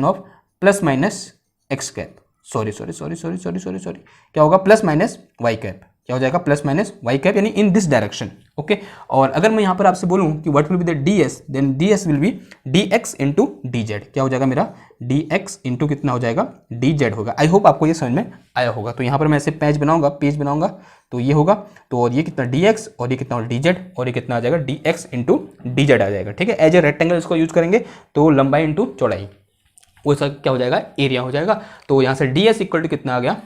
of plus minus X cap, sorry, क्या होगा, प्लस माइनस वाई कैप। क्या हो जाएगा? प्लस माइनस वाई कैप, यानी इन दिस डायरेक्शन। ओके, और अगर मैं यहाँ पर आपसे बोलूँ कि what will be the D S, then D S will be D X into D Z. क्या हो जाएगा मेरा? डी एक्स इंटू कितना हो जाएगा? डी जेड होगा। आई होप आपको ये समझ में आया होगा। तो यहाँ पर मैं ऐसे पेज बनाऊंगा तो ये होगा, तो और ये कितना डी एक्स और ये कितना डी जेड, और ये कितना आ जाएगा? D X into D Z आ जाएगा। ठीक है, एज ए रेक्टेंगल इसको यूज करेंगे तो लंबाई इंटू चौड़ाई, वो सब क्या हो जाएगा? एरिया हो जाएगा। तो यहाँ से डी एस इक्वल टू कितना आ गया?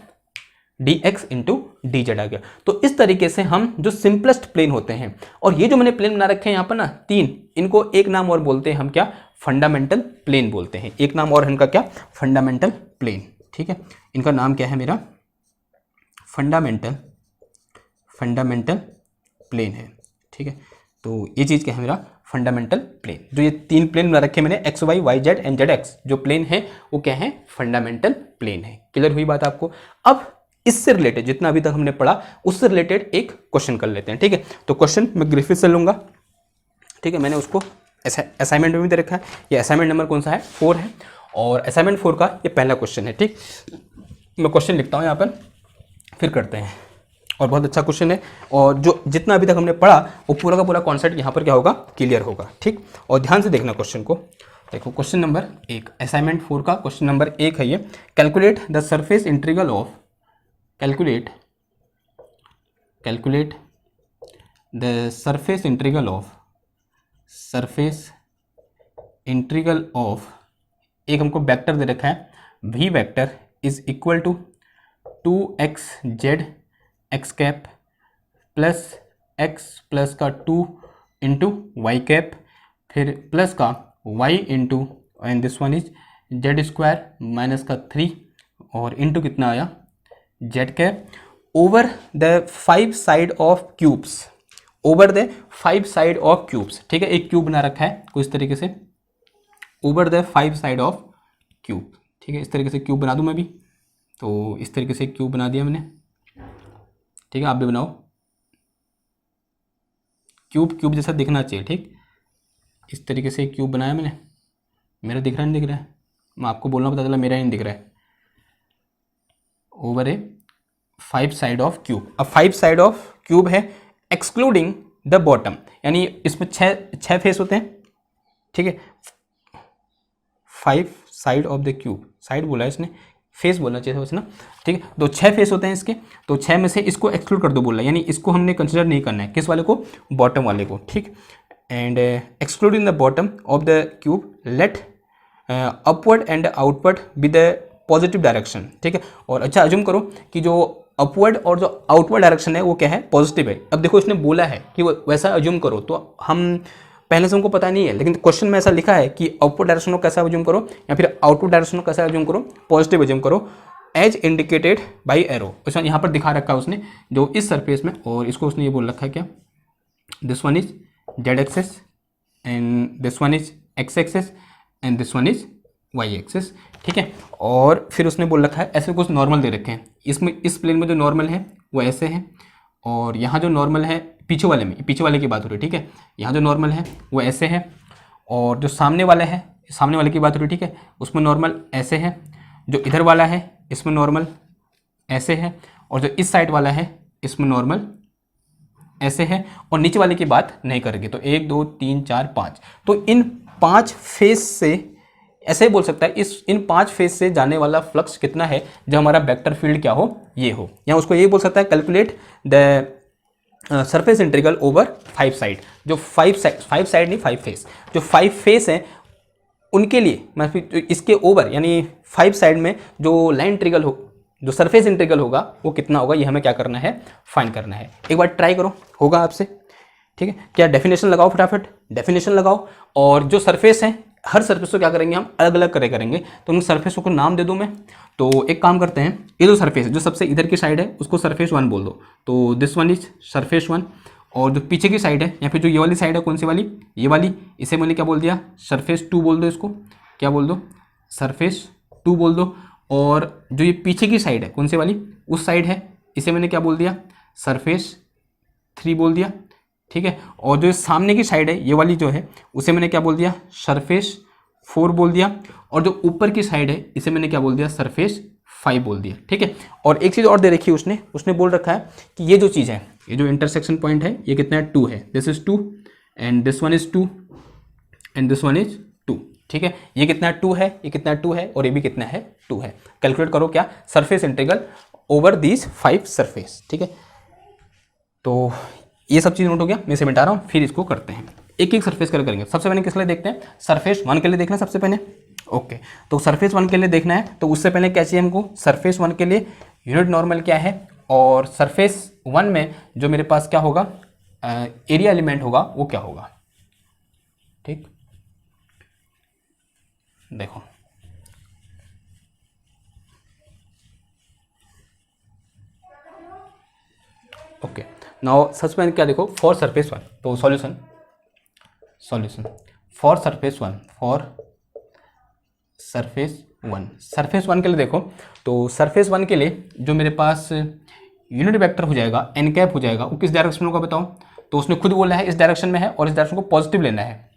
D X into D Z आ गया। तो इस तरीके से हम जो सिंपलेस्ट प्लेन होते हैं, और ये जो मैंने प्लेन बना रखे हैं यहाँ पर ना 3, इनको एक नाम और बोलते हैं हम, क्या? फंडामेंटल प्लेन बोलते हैं। एक नाम और इनका क्या? Fundamental plane. ठीक है, इनका नाम क्या है मेरा? फंडामेंटल प्लेन है। ठीक है, तो ये चीज़ क्या है मेरा? Fundamental plane. जो ये 3 प्लेन बना रखे मैंने, X Y, Y Z and Z X, जो प्लेन है वो क्या है? फंडामेंटल प्लेन है। क्लियर हुई बात आपको? अब इससे रिलेटेड जितना अभी तक हमने पढ़ा, उससे रिलेटेड एक क्वेश्चन कर लेते हैं। ठीक है, तो क्वेश्चन मैं ग्रिफिथ से लूंगा। ठीक है, मैंने उसको असाइनमेंट में भी दे रखा है। ये असाइनमेंट नंबर कौन सा है? 4 है, और असाइनमेंट 4 का ये पहला क्वेश्चन है। ठीक, मैं क्वेश्चन लिखता हूँ यहाँ पर, फिर करते हैं। और बहुत अच्छा क्वेश्चन है, और जो जितना अभी तक हमने पढ़ा वो पूरा का पूरा कॉन्सेप्ट यहाँ पर क्या होगा? क्लियर होगा। ठीक, और ध्यान से देखना क्वेश्चन को। देखो क्वेश्चन नंबर 1, असाइनमेंट 4 का क्वेश्चन नंबर 1 है ये। Calculate the surface integral of, calculate the surface integral of, एक हमको वेक्टर दे रखा है, V vector is equal to 2x Z X cap plus X plus का 2 इंटू वाई कैप, फिर प्लस का y into, and this one is Z square minus का 3 और इंटू कितना आया? Z cap, over the 5 side of cubes, over the 5 side of cubes. ठीक है, एक क्यूब बना रखा है कुछ इस तरीके से, over the 5 side of cube. ठीक है, इस तरीके से क्यूब बना दूं मैं भी, तो इस तरीके से क्यूब बना दिया मैंने। ठीक है, आप भी बनाओ। क्यूब जैसा दिखना चाहिए। ठीक, इस तरीके से क्यूब बनाया मैंने। मेरा दिख रहा है, नहीं दिख रहा है? मैं आपको बोलना पता चला मेरा ही नहीं दिख रहा है। Over A 5 side of cube. अब 5 साइड ऑफ क्यूब है एक्सक्लूडिंग द बॉटम, यानी इसमें 6 फेस होते हैं। ठीक है, 5 side of the cube, side बोला है इसने, फेस बोलना चाहिए था ना। ठीक है, तो 6 फेस होते हैं इसके, तो 6 में से इसको एक्सक्लूड कर दो बोला, यानी इसको हमने कंसिडर नहीं करना है। किस वाले को? बॉटम वाले को। ठीक, and excluding the bottom of the cube, let upward and outward with the positive direction. ठीक है, और अच्छा अज्यूम करो कि जो अपवर्ड और जो आउटवर्ड डायरेक्शन है वो क्या है? पॉजिटिव है। अब देखो इसने बोला है कि वो वैसा अज्यूम करो, तो हम पहले से हमको पता नहीं है, लेकिन क्वेश्चन में ऐसा लिखा है कि अपवर्ड डायरेक्शन को कैसा अज्यूम करो या फिर आउटवर्ड डायरेक्शन को कैसा अज्यूम करो? पॉजिटिव अज्यूम करो, एज इंडिकेटेड बाई एरो। उसने यहाँ पर दिखा रखा है उसने, जो इस सरफेस में, और इसको उसने ये बोल रखा है क्या? This one is Z axis and this one is X axis and this one is Y axis. ठीक है, और फिर उसने बोल रखा है ऐसे कुछ नॉर्मल दे रखे हैं। इसमें इस प्लेन में जो नॉर्मल है वो ऐसे है, और यहाँ जो नॉर्मल है पीछे वाले में, पीछे वाले की बात हो रही है। ठीक है, यहाँ जो नॉर्मल है वो ऐसे है, और जो सामने वाला है, सामने वाले की बात हो रही है। ठीक है, उसमें नॉर्मल ऐसे है, जो इधर वाला है इसमें नॉर्मल ऐसे है, और जो इस साइड वाला है इसमें नॉर्मल ऐसे है, और नीचे वाले की बात नहीं करेंगे। तो 1 2 3 4 5, तो इन 5 फेस से ऐसे ही बोल सकता है, इन 5 फेस से जाने वाला फ्लक्स कितना है, जब हमारा वेक्टर फील्ड क्या हो? ये हो। या उसको ये बोल सकता है calculate the surface integral over 5 side. जो 5 साइड नहीं, 5 फेस, जो 5 फेस हैं उनके लिए मैं इसके ओवर यानी 5 साइड में जो लाइन इंटीग्रल हो, जो सरफेस इंटीग्रल होगा वो कितना होगा, ये हमें क्या करना है? फाइंड करना है। एक बार ट्राई करो, होगा आपसे। ठीक है, क्या डेफिनेशन लगाओ, फटाफट डेफिनेशन लगाओ, और जो सरफेस है हर सरफेस को क्या करेंगे हम अलग अलग करेंगे। तो उन सरफेसों को नाम दे दूं मैं। तो एक काम करते हैं, ये जो सरफेस है जो सबसे इधर की साइड है उसको सरफेस 1 बोल दो। तो दिस वन इज सरफेस 1। और जो पीछे की साइड है या फिर जो ये वाली साइड है, कौन सी वाली, ये वाली, इसे मैंने क्या बोल दिया, सरफेस 2 बोल दो। इसको क्या बोल दो, सरफेस 2 बोल दो। और जो ये पीछे की साइड है कौन सी वाली, उस साइड है, इसे मैंने क्या बोल दिया, सरफेस 3 बोल दिया। ठीक है। और जो सामने की साइड है ये वाली जो है उसे मैंने क्या बोल दिया, सरफेस 4 बोल दिया। और जो ऊपर की साइड है इसे मैंने क्या बोल दिया, सरफेस 5 बोल दिया। ठीक है। और एक चीज़ और दे रखी है उसने बोल रखा है कि ये जो चीज़ है, ये जो इंटरसेक्शन पॉइंट है ये कितना है, 2 है। This is 2 and this one is 2 and this one is 2। ठीक है। ये कितना 2 है, ये कितना 2 है, और ये भी कितना है, 2 है। कैलकुलेट करो क्या, surface integral over these 5 surface. ठीक है। तो ये सब चीज़ नोट हो गया, मैं इसे मिटा रहा हूँ, फिर इसको करते हैं एक एक सरफेस कर करेंगे। सबसे पहले किस लिए देखते हैं, सरफेस 1 के लिए देखना है सबसे पहले। ओके, तो सरफेस 1 के लिए देखना है तो उससे पहले क्या चाहिए हमको, सरफेस 1 के लिए यूनिट नॉर्मल क्या है, और सरफेस 1 में जो मेरे पास क्या होगा, एरिया एलिमेंट होगा वो क्या होगा। ठीक, देखो ओके, नाउ सबसे पहले क्या देखो, फॉर सरफेस 1, तो solution for surface 1, for surface 1 के लिए देखो, तो सरफेस 1 के लिए जो मेरे पास यूनिट वेक्टर हो जाएगा, एन कैप हो जाएगा, वो किस डायरेक्शन में होगा बताओ। तो उसने खुद बोला है इस डायरेक्शन में है और इस डायरेक्शन को पॉजिटिव लेना है,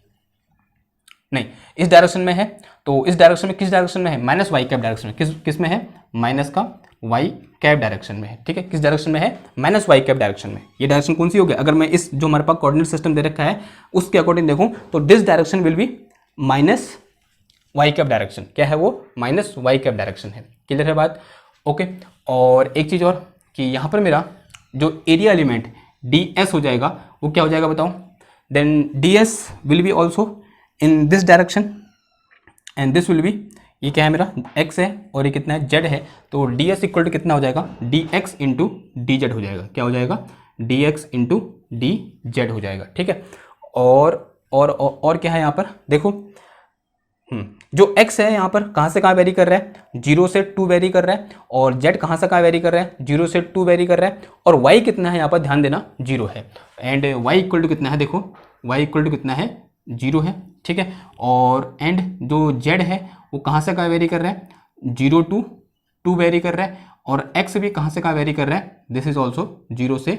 नहीं इस डायरेक्शन में है। तो इस डायरेक्शन में किस डायरेक्शन में है, माइनस वाई कैप डायरेक्शन में। किस में है, माइनस का वाई कैप डायरेक्शन में है। ठीक है, किस डायरेक्शन में है, माइनस वाई कैप डायरेक्शन में। ये डायरेक्शन कौन सी होगी, अगर मैं इस जो हमारे पास कोऑर्डिनेट सिस्टम दे रखा है उसके अकॉर्डिंग देखूं तो this direction will be minus Y cap direction. क्या है वो, माइनस वाई कैप डायरेक्शन है। क्लियर है बात। ओके, और एक चीज़ और कि यहाँ पर मेरा जो एरिया एलिमेंट डी एस हो जाएगा वो क्या हो जाएगा बताओ, then D S will be also in this direction and this will be, ये क्या है मेरा x है और ये कितना है z है। तो डी एस इक्वल टू कितना हो जाएगा, D X into D Z हो जाएगा। क्या हो जाएगा, D X into D Z हो जाएगा। ठीक है। और क्या है यहाँ पर देखो, जो x है यहाँ पर कहाँ से कहाँ वेरी कर रहा है, 0 से 2 वेरी कर रहा है, और z कहाँ से कहाँ वेरी कर रहा है, 0 से 2 वेरी कर रहा है, और y कितना है यहाँ पर ध्यान देना, 0 है। एंड y इक्वल टू कितना है, देखो y इक्वल टू कितना है, 0 है। ठीक है। और एंड जो z है वो कहाँ से कहाँ वेरी कर रहा है, 0 to 2 वेरी कर रहा है, और x भी कहाँ से कहाँ वेरी कर रहा है, दिस इज ऑल्सो 0 से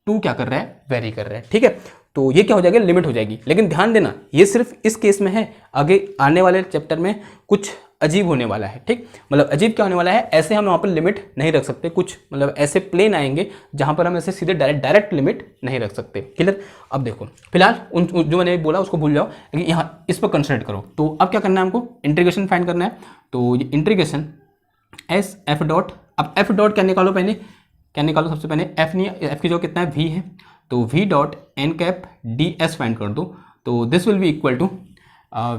2 क्या कर रहा है, वेरी कर रहा है। ठीक है। तो ये क्या हो जाएगा, लिमिट हो जाएगी। लेकिन ध्यान देना ये सिर्फ इस केस में है, आगे आने वाले चैप्टर में कुछ अजीब होने वाला है। ठीक, मतलब अजीब क्या होने वाला है, ऐसे हम वहाँ पर लिमिट नहीं रख सकते, कुछ मतलब ऐसे प्लेन आएंगे जहाँ पर हम ऐसे सीधे डायरेक्ट लिमिट नहीं रख सकते। क्लियर। अब देखो फिलहाल उन जो मैंने बोला उसको भूल जाओ, लेकिन यहाँ इस पर कंसंट्रेट करो। तो अब क्या करना है हमको, इंटीग्रेशन फाइंड करना है। तो ये इंटीग्रेशन एस एफ डॉट, अब एफ डॉट क्या निकालो पहले, क्या निकालो सबसे पहले, एफ नहीं, एफ की जो कितना है वी है, तो V dot N cap D S find कर दो। तो this will be equal to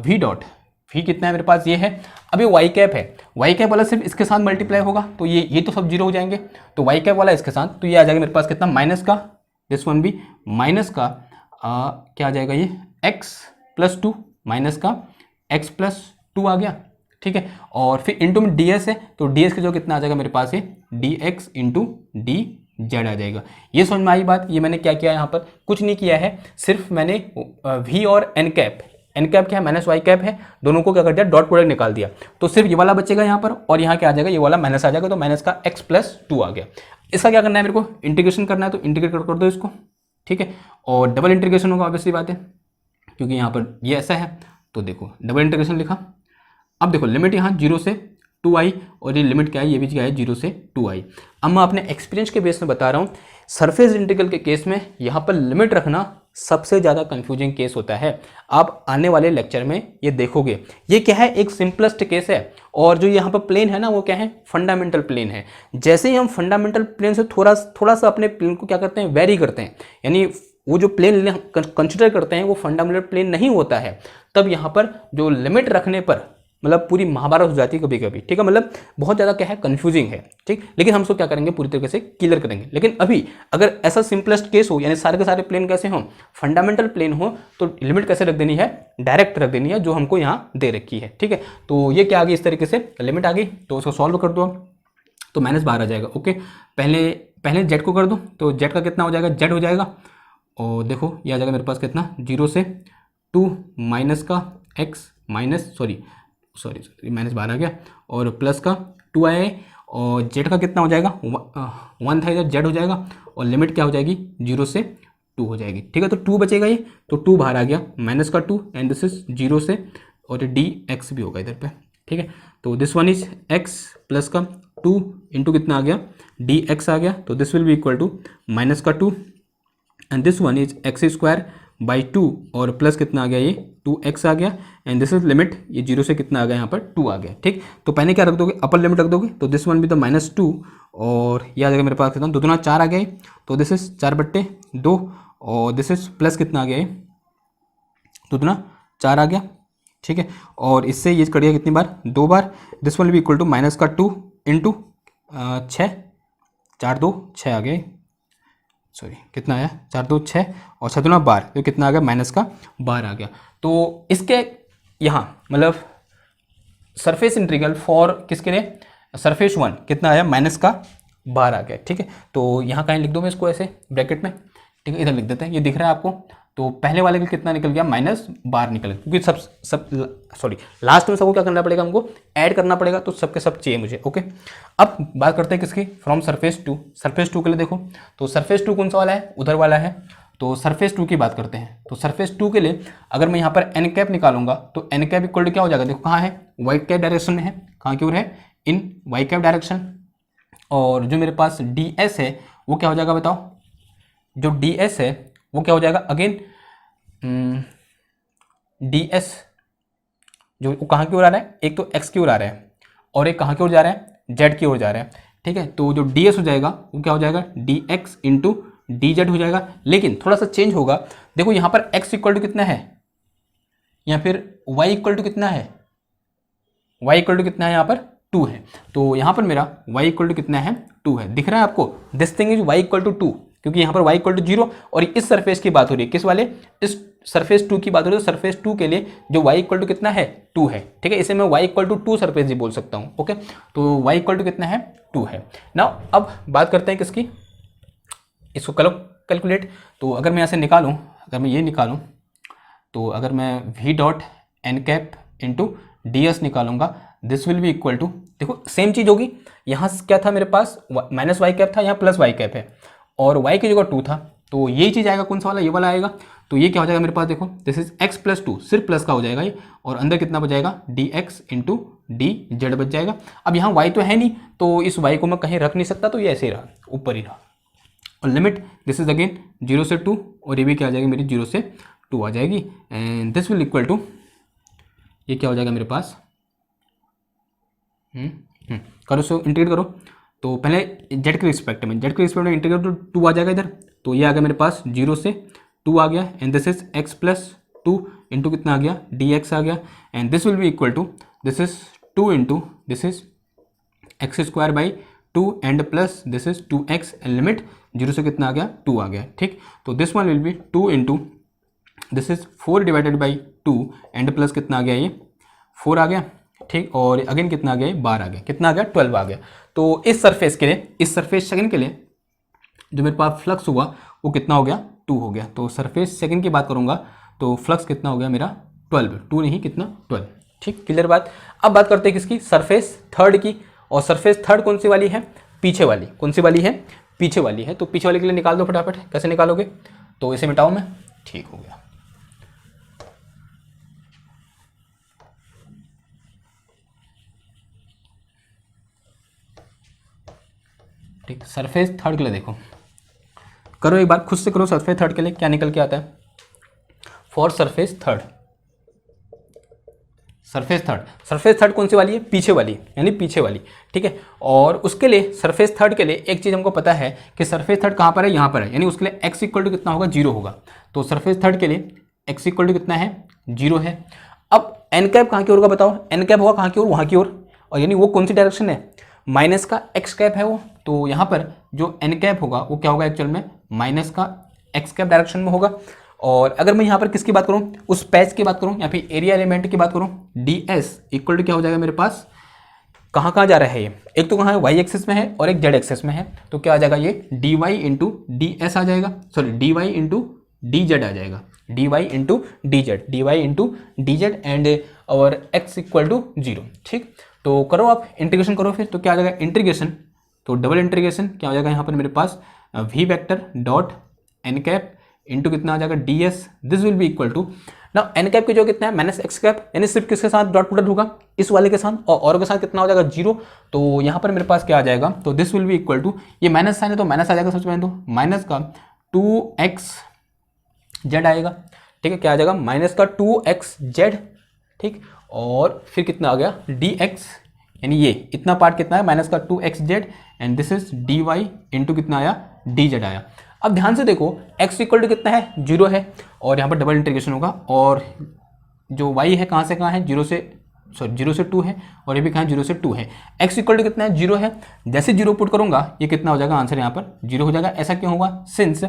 V dot, V कितना है मेरे पास, ये है। अभी वाई कैप है, वाई कैप वाला सिर्फ इसके साथ मल्टीप्लाई होगा, तो ये तो सब 0 हो जाएंगे। तो वाई कैप वाला इसके साथ, तो ये आ जाएगा मेरे पास कितना, माइनस का, दिस वन भी माइनस का क्या आ जाएगा, ये x प्लस 2, माइनस का x प्लस 2 आ गया। ठीक है। और फिर इंटू में डी एस है, तो डी एस के जो कितना आ जाएगा मेरे पास, ये D X into D Z आ जाएगा। ये समझ में आई बात। ये मैंने क्या किया यहाँ पर, कुछ नहीं किया है, सिर्फ मैंने v और n कैप क्या है, माइनस वाई कैप है, दोनों को क्या कर दिया, डॉट प्रोडक्ट निकाल दिया। तो सिर्फ ये वाला बचेगा यहाँ पर, और यहाँ क्या आ जाएगा, ये वाला माइनस आ जाएगा, तो माइनस का x प्लस 2 आ गया। इसका क्या करना है, मेरे को इंटीग्रेशन करना है, तो इंटीग्रेट कर दो इसको। ठीक है। और डबल इंटीग्रेशन होगा, ऑब्वियसली बात है, क्योंकि यहाँ पर ये ऐसा है। तो देखो डबल इंटीग्रेशन लिखा। अब देखो लिमिट यहाँ 0 से 2 आई, और ये लिमिट क्या है, ये भी क्या है, 0 से 2 आई। अब मैं अपने एक्सपीरियंस के बेस में बता रहा हूँ, सरफेस इंटीग्रल के केस में यहाँ पर लिमिट रखना सबसे ज़्यादा कंफ्यूजिंग केस होता है। आप आने वाले लेक्चर में ये देखोगे। ये क्या है, एक सिंपलेस्ट केस है, और जो यहाँ पर प्लेन है ना, वो क्या है, फंडामेंटल प्लेन है। जैसे ही हम फंडामेंटल प्लेन से थोड़ा सा अपने प्लेन को क्या करते हैं, वेरी करते हैं, यानी वो जो प्लेन कंसिडर करते हैं वो फंडामेंटल प्लेन नहीं होता है, तब यहाँ पर जो लिमिट रखने पर मतलब पूरी महाभारत हो जाती है कभी कभी, ठीक है। मतलब बहुत ज़्यादा क्या है, कंफ्यूजिंग है, ठीक। लेकिन हम उसको क्या करेंगे, पूरी तरीके से क्लियर करेंगे। लेकिन अभी अगर ऐसा सिंपलेस्ट केस हो, यानी सारे के सारे प्लेन कैसे हों, फंडामेंटल प्लेन हो, तो लिमिट कैसे रख देनी है, डायरेक्ट रख देनी है, जो हमको यहाँ दे रखी है, ठीक है। तो ये क्या आ गई, इस तरीके से लिमिट आ गई। तो उसको सॉल्व कर दो, तो माइनस बाहर आ जाएगा। ओके, पहले जेड को कर दो, तो जेड का कितना हो जाएगा, जेड हो जाएगा। और देखो ये आ जाएगा मेरे पास कितना, 0 से 2 माइनस का x माइनस सॉरी माइनस बाहर आ गया, और प्लस का 2 आया है। और जेड का कितना हो जाएगा, 1 था इधर, जेड हो जाएगा। और लिमिट क्या हो जाएगी, 0 से 2 हो जाएगी, ठीक है। तो 2 बचेगा ये, तो 2 बाहर आ गया, माइनस का 2, एंड दिस इज 0 से, और डी एक्स भी होगा इधर पे, ठीक है। तो this one is x plus का 2 इंटू कितना आ गया, डी एक्स आ गया। तो this will be equal to minus का 2, and this one is X square by 2, और प्लस कितना आ गया, ये 2x आ गया। एंड दिस इज लिमिट, ये 0 से कितना आ गया, यहाँ पर 2 आ गया, ठीक। तो पहले क्या रख दोगे, अपर लिमिट रख दोगे, तो दिस वन भी तो -2, और ये आ जाएगा मेरे पास कितना, 2 दूना 4 आ गया। तो दिस इज 4/2, और दिस इज प्लस कितना आ गया, 2 दूना 4 आ गया, ठीक है। और इससे ये कट गया कितनी बार, 2 बार। दिस वन भी इक्वल टू माइनस का 2 इंटू 6, 4 2 6 आ गए, सॉरी कितना आया, 4 2 6, और 6 दूना 12, तो कितना आ गया, माइनस का 12 आ गया। तो इसके यहाँ मतलब सरफेस इंटीग्रल फॉर किसके लिए, सरफेस 1 कितना आया, माइनस का 12 आ गया, ठीक है। तो यहाँ कहीं लिख दो मैं इसको ऐसे ब्रैकेट में, ठीक है, इधर लिख देते हैं, ये दिख रहा है आपको। तो पहले वाले का कितना निकल गया, -12 निकल गया, क्योंकि सब लास्ट में सबको क्या करना पड़ेगा, हमको ऐड करना पड़ेगा, तो सबके सब चाहिए मुझे। ओके, अब बात करते हैं किसकी, फ्रॉम सरफेस 2। सरफेस 2 के लिए देखो, तो सरफेस 2 कौन सा वाला है, उधर वाला है। तो सरफेस 2 की बात करते हैं। तो सरफेस 2 के लिए अगर मैं यहाँ पर एन कैप निकालूंगा, तो एन कैप इक्वल टू क्या हो जाएगा, देखो कहाँ है, वाई कैप डायरेक्शन में है, कहाँ की ओर है, इन वाई कैप डायरेक्शन। और जो मेरे पास डी एस है वो क्या हो जाएगा बताओ, जो डी एस है वो क्या हो जाएगा, अगेन डी एस जो कहाँ की ओर आ रहा है, एक तो एक्स की ओर आ रहा है, और एक कहाँ की ओर जा रहा है, जेड की ओर जा रहा है, ठीक है। तो जो डी एस हो जाएगा वो क्या हो जाएगा, D X into D Z हो जाएगा। लेकिन थोड़ा सा चेंज होगा, देखो यहाँ पर एक्स इक्वल टू कितना है, या फिर वाई इक्वल टू कितना है, वाई इक्वल टू कितना है, यहाँ पर 2 है। तो यहाँ पर मेरा वाई इक्वल टू कितना है, 2 है, दिख रहा है आपको, this thing is Y equal to 2, क्योंकि यहाँ पर y इक्वल टू 0, और इस सरफेस की बात हो रही है, किस वाले, इस सरफेस 2 की बात हो रही है। सरफेस 2 के लिए जो y इक्वल टू कितना है, 2 है, ठीक है। इसे मैं y इक्वल टू 2 सरफेस भी बोल सकता हूँ। ओके, तो y इक्वल टू कितना है, 2 है। नाउ अब बात करते हैं किसकी, इसको कैलकुलेट। तो अगर मैं यहाँ से निकालूँ, अगर मैं ये निकालूँ, तो अगर मैं v dot N cap into D S निकालूंगा, this will be equal to, देखो सेम चीज़ होगी, यहाँ क्या था मेरे पास, माइनस वाई कैप था, यहाँ प्लस वाई कैप है, और y की जगह 2 था, तो यही चीज़ आएगा, कौन सा वाला, ये वाला आएगा। तो ये क्या हो जाएगा मेरे पास, देखो दिस इज x प्लस 2, सिर्फ प्लस का हो जाएगा ये, और अंदर कितना बच जाएगा, D X into D Z बच जाएगा। अब यहाँ y तो है नहीं, तो इस y को मैं कहीं रख नहीं सकता, तो ये ऐसे ही रहा, ऊपर ही रहा। और लिमिट दिस इज अगेन 0 से 2, और ये भी क्या आ जाएगी मेरी, 0 से 2 आ जाएगी। And this will equal to, ये क्या हो जाएगा मेरे पास, करो सो इंटीग्रेट करो। तो पहले जेड के रिस्पेक्ट में इंटीग्रेट तो 2 आ जाएगा इधर, तो ये आ गया मेरे पास 0 से 2 आ गया, and this is x plus 2 into कितना आ गया, डी एक्स आ गया। And this will be equal to, this is 2 into this is X square by 2, and plus this is 2x, and limit 0 से कितना आ गया, 2 आ गया, ठीक। तो this one will be 2 into this is 4 divided by 2, and plus कितना आ गया, ये 4 आ गया, ठीक। और अगेन कितना आ गया, 12 आ गया, कितना आ गया, 12 आ गया। तो इस सरफेस के लिए, इस सरफेस सेकंड के लिए जो मेरे पास फ्लक्स हुआ वो कितना हो गया, 2 हो गया। तो सरफेस सेकंड की बात करूंगा, तो फ्लक्स कितना हो गया मेरा, 12, 2 नहीं कितना, 12, ठीक, क्लियर बात। अब बात करते हैं किसकी, सरफेस थर्ड की। और सरफेस थर्ड कौन सी वाली है, पीछे वाली, कौन सी वाली है, पीछे वाली है। तो पीछे वाले के लिए निकाल दो फटाफट, कैसे निकालोगे, तो इसे मिटाओ मैं, ठीक हो गया। ठीक, सरफेस थर्ड के लिए देखो, करो एक बार खुद से करो, सरफेस थर्ड के लिए क्या निकल के आता है, for surface third, surface third कौन सी वाली है, पीछे वाली, यानी पीछे वाली, ठीक है। और उसके लिए सरफेस थर्ड के लिए एक चीज़ हमको पता है कि सरफेस थर्ड कहाँ पर है, यहाँ पर है, यानी उसके लिए x इक्वल टू कितना होगा, 0 होगा। तो सरफेस थर्ड के लिए x इक्वल टू कितना है, 0 है। अब एन कैप कहाँ की ओर का बताओ, एन कैप होगा कहाँ की ओर, वहाँ की ओर, और यानी वो कौन सी डायरेक्शन है, माइनस का एक्स कैप है वो, तो यहाँ पर जो एन कैप होगा वो क्या होगा एक्चुअल में माइनस का एक्स कैप डायरेक्शन में होगा। और अगर मैं यहाँ पर किसकी बात करूँ, उस पैच की बात करूँ या फिर एरिया एलिमेंट की बात करूँ, डी एस इक्वल टू क्या हो जाएगा मेरे पास, कहाँ कहाँ जा रहा है ये, एक तो कहाँ है वाई एक्सेस में है और एक जेड एक्सेस में है, तो क्या आ जाएगा ये D Y into D S आ जाएगा, sorry D Y into D Z आ जाएगा, D Y into D Z, D Y into D Z and और एक्स इक्वल टू 0। ठीक, तो करो आप इंटीग्रेशन करो फिर, तो क्या आ जाएगा इंटीग्रेशन, तो डबल इंटीग्रेशन क्या हो जाएगा यहाँ पर मेरे पास V vector dot N cap into कितना आ जाएगा D S, this will be equal to, ना एन कैप की जो कितना है माइनस एक्स कैप, यानी सिर्फ किसके साथ डॉट प्रोडक्ट होगा, इस वाले के साथ, और के साथ कितना हो जाएगा 0, तो यहाँ पर मेरे पास क्या आ जाएगा, तो this will be equal to, ये माइनस साइन है तो माइनस आ जाएगा सबसे पहले, तो माइनस का 2x जेड आएगा। ठीक है, क्या आ जाएगा माइनस का 2x जेड। ठीक, और फिर कितना आ गया dx, यानी ये इतना पार्ट कितना है माइनस का 2x Z and this is dy into कितना आया dz आया। अब ध्यान से देखो x इक्वल टू कितना है 0 है, और यहाँ पर डबल इंटीग्रेशन होगा, और जो y है कहाँ से कहाँ है 0 से 2 है, और ये भी कहाँ है 0 से 2 है। x इक्वल टू कितना है 0 है, जैसे 0 पुट करूँगा ये कितना हो जाएगा आंसर यहाँ पर 0 हो जाएगा। ऐसा क्यों होगा, सिंस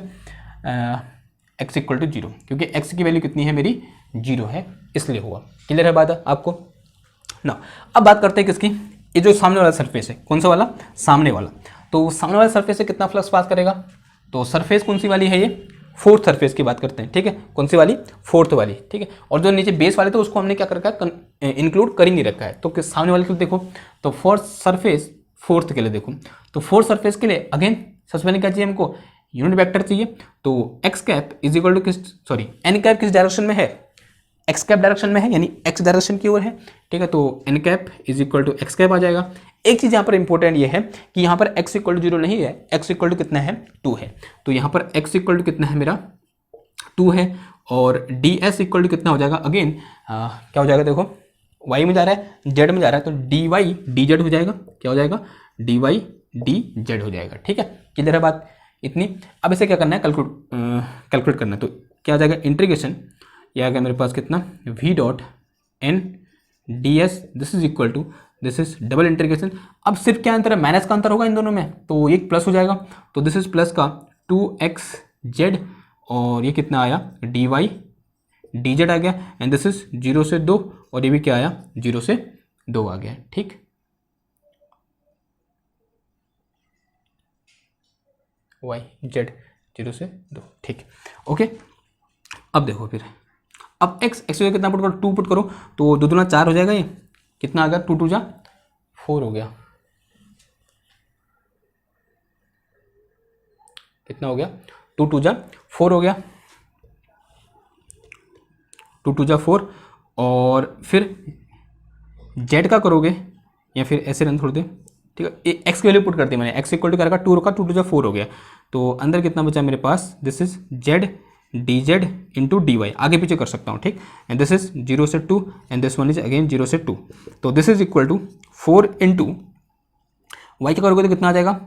x इक्वल टू 0, क्योंकि x की वैल्यू कितनी है मेरी 0 है, इसलिए हुआ। क्लियर है बात आपको ना। अब बात करते हैं किसकी, ये जो सामने वाला सरफेस है, कौन सा वाला, सामने वाला, तो सामने वाला सरफेस से कितना फ्लक्स पास करेगा, तो सरफेस कौन सी वाली है ये, फोर्थ सरफेस की बात करते हैं। ठीक है, कौन सी वाली, फोर्थ वाली। ठीक है, और जो नीचे बेस वाले थे उसको हमने क्या कर रखा है, इंक्लूड कर ही नहीं रखा है, तो सामने वाले के लिए देखो, तो फोर्थ सरफेस, फोर्थ के लिए देखो, तो फोर्थ सरफेस के लिए अगेन सबसे पहले क्या चाहिए हमको, यूनिट वेक्टर चाहिए, तो X cap is equal to किस, सॉरी एन कैप किस डायरेक्शन में है, एक्स कैप डायरेक्शन में है, यानी एक्स डायरेक्शन की ओर है। ठीक है, तो N cap is equal to X cap आ जाएगा। एक चीज़ यहाँ पर इंपॉर्टेंट ये है कि यहाँ पर एक्स इक्वल टू 0 नहीं है, एक्स इक्वल टू कितना है 2 है, तो यहाँ पर एक्स इक्वल टू कितना है मेरा 2 है, और डी एस इक्वल टू कितना हो जाएगा अगेन क्या हो जाएगा देखो, वाई में जा रहा है जेड में जा रहा है, तो डी वाई डी जेड हो जाएगा, क्या हो जाएगा डी वाई डी जेड हो जाएगा। ठीक है, क्लियर है बात इतनी। अब इसे क्या करना है, कैलकुलेट करना है, तो क्या आ जाएगा इंटीग्रेशन, ये आ गया मेरे पास कितना v dot N D S, this is equal to, this is double integration. अब सिर्फ क्या अंतर है, माइनस का अंतर होगा इन दोनों में, तो ये प्लस हो जाएगा, तो दिस इज प्लस का 2x जेड, और ये कितना आया डी वाई डी जेड आ गया, एंड दिस इज 0 से 2, और ये भी क्या आया 0 से 2 आ गया। ठीक, वाई जेड 0 से 2। ठीक, ओके। अब देखो फिर, अब x कितना पुट करो, 2 पुट करो, तो 2 दूना 4 हो जाएगा, ये कितना आ गया 2 2 जा 4 हो गया, कितना हो गया 2 2 जा 4 हो गया, 2 2 जा 4, और फिर z का करोगे या फिर ऐसे रन छोड़ दे। ठीक है, x की वैल्यू पुट कर दी मैंने, x इक्वल टू क्या रखा 2 रखा, 2 2 जा 4 हो गया, तो अंदर कितना बचा मेरे पास, this is z D Z into D Y, आगे पीछे कर सकता हूँ। ठीक, एंड दिस इज 0 से 2 and this one is again 0 से 2, तो this is equal to 4 into Y का करोगे तो कितना आ जाएगा,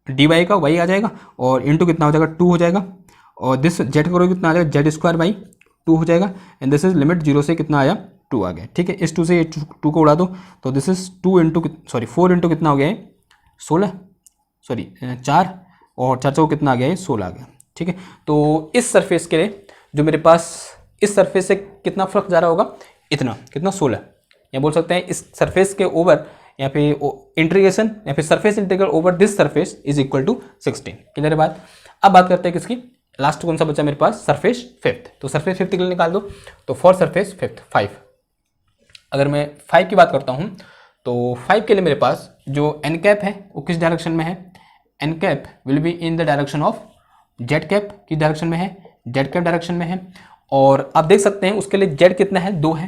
डी वाई का वाई आ जाएगा, और इंटू कितना हो जाएगा 2 हो जाएगा, और दिस जेड करोगे कितना आ जाएगा जेड स्क्वायर बाई 2 हो जाएगा, एंड दिस इज लिमिट 0 से कितना आया 2 आ गया। ठीक है, इस 2 से 2 को उड़ा दो, तो this is 2 into sorry 4 into कितना हो गया है 16, सॉरी 4, और 4 को कितना आ गया है 16 आ गया। ठीक है, तो इस सरफेस के लिए जो मेरे पास इस सरफेस से कितना फ्लक्स जा रहा होगा, इतना, कितना 16, या बोल सकते हैं इस सरफेस के ओवर या फिर इंटीग्रेशन या फिर surface integral over this surface is equal to 16। Clear है बात। अब बात करते हैं किसकी, लास्ट कौन सा बचा मेरे पास, सरफेस फिफ्थ, तो सरफेस फिफ्थ के लिए निकाल दो, तो फॉर सरफेस फिफ्थ 5, अगर मैं 5 की बात करता हूँ तो 5 के लिए मेरे पास जो एन कैप है वो किस डायरेक्शन में है, N cap will be in the direction of Z cap की डायरेक्शन में है, जेड कैप डायरेक्शन में है, और आप देख सकते हैं उसके लिए जेड कितना है 2 है।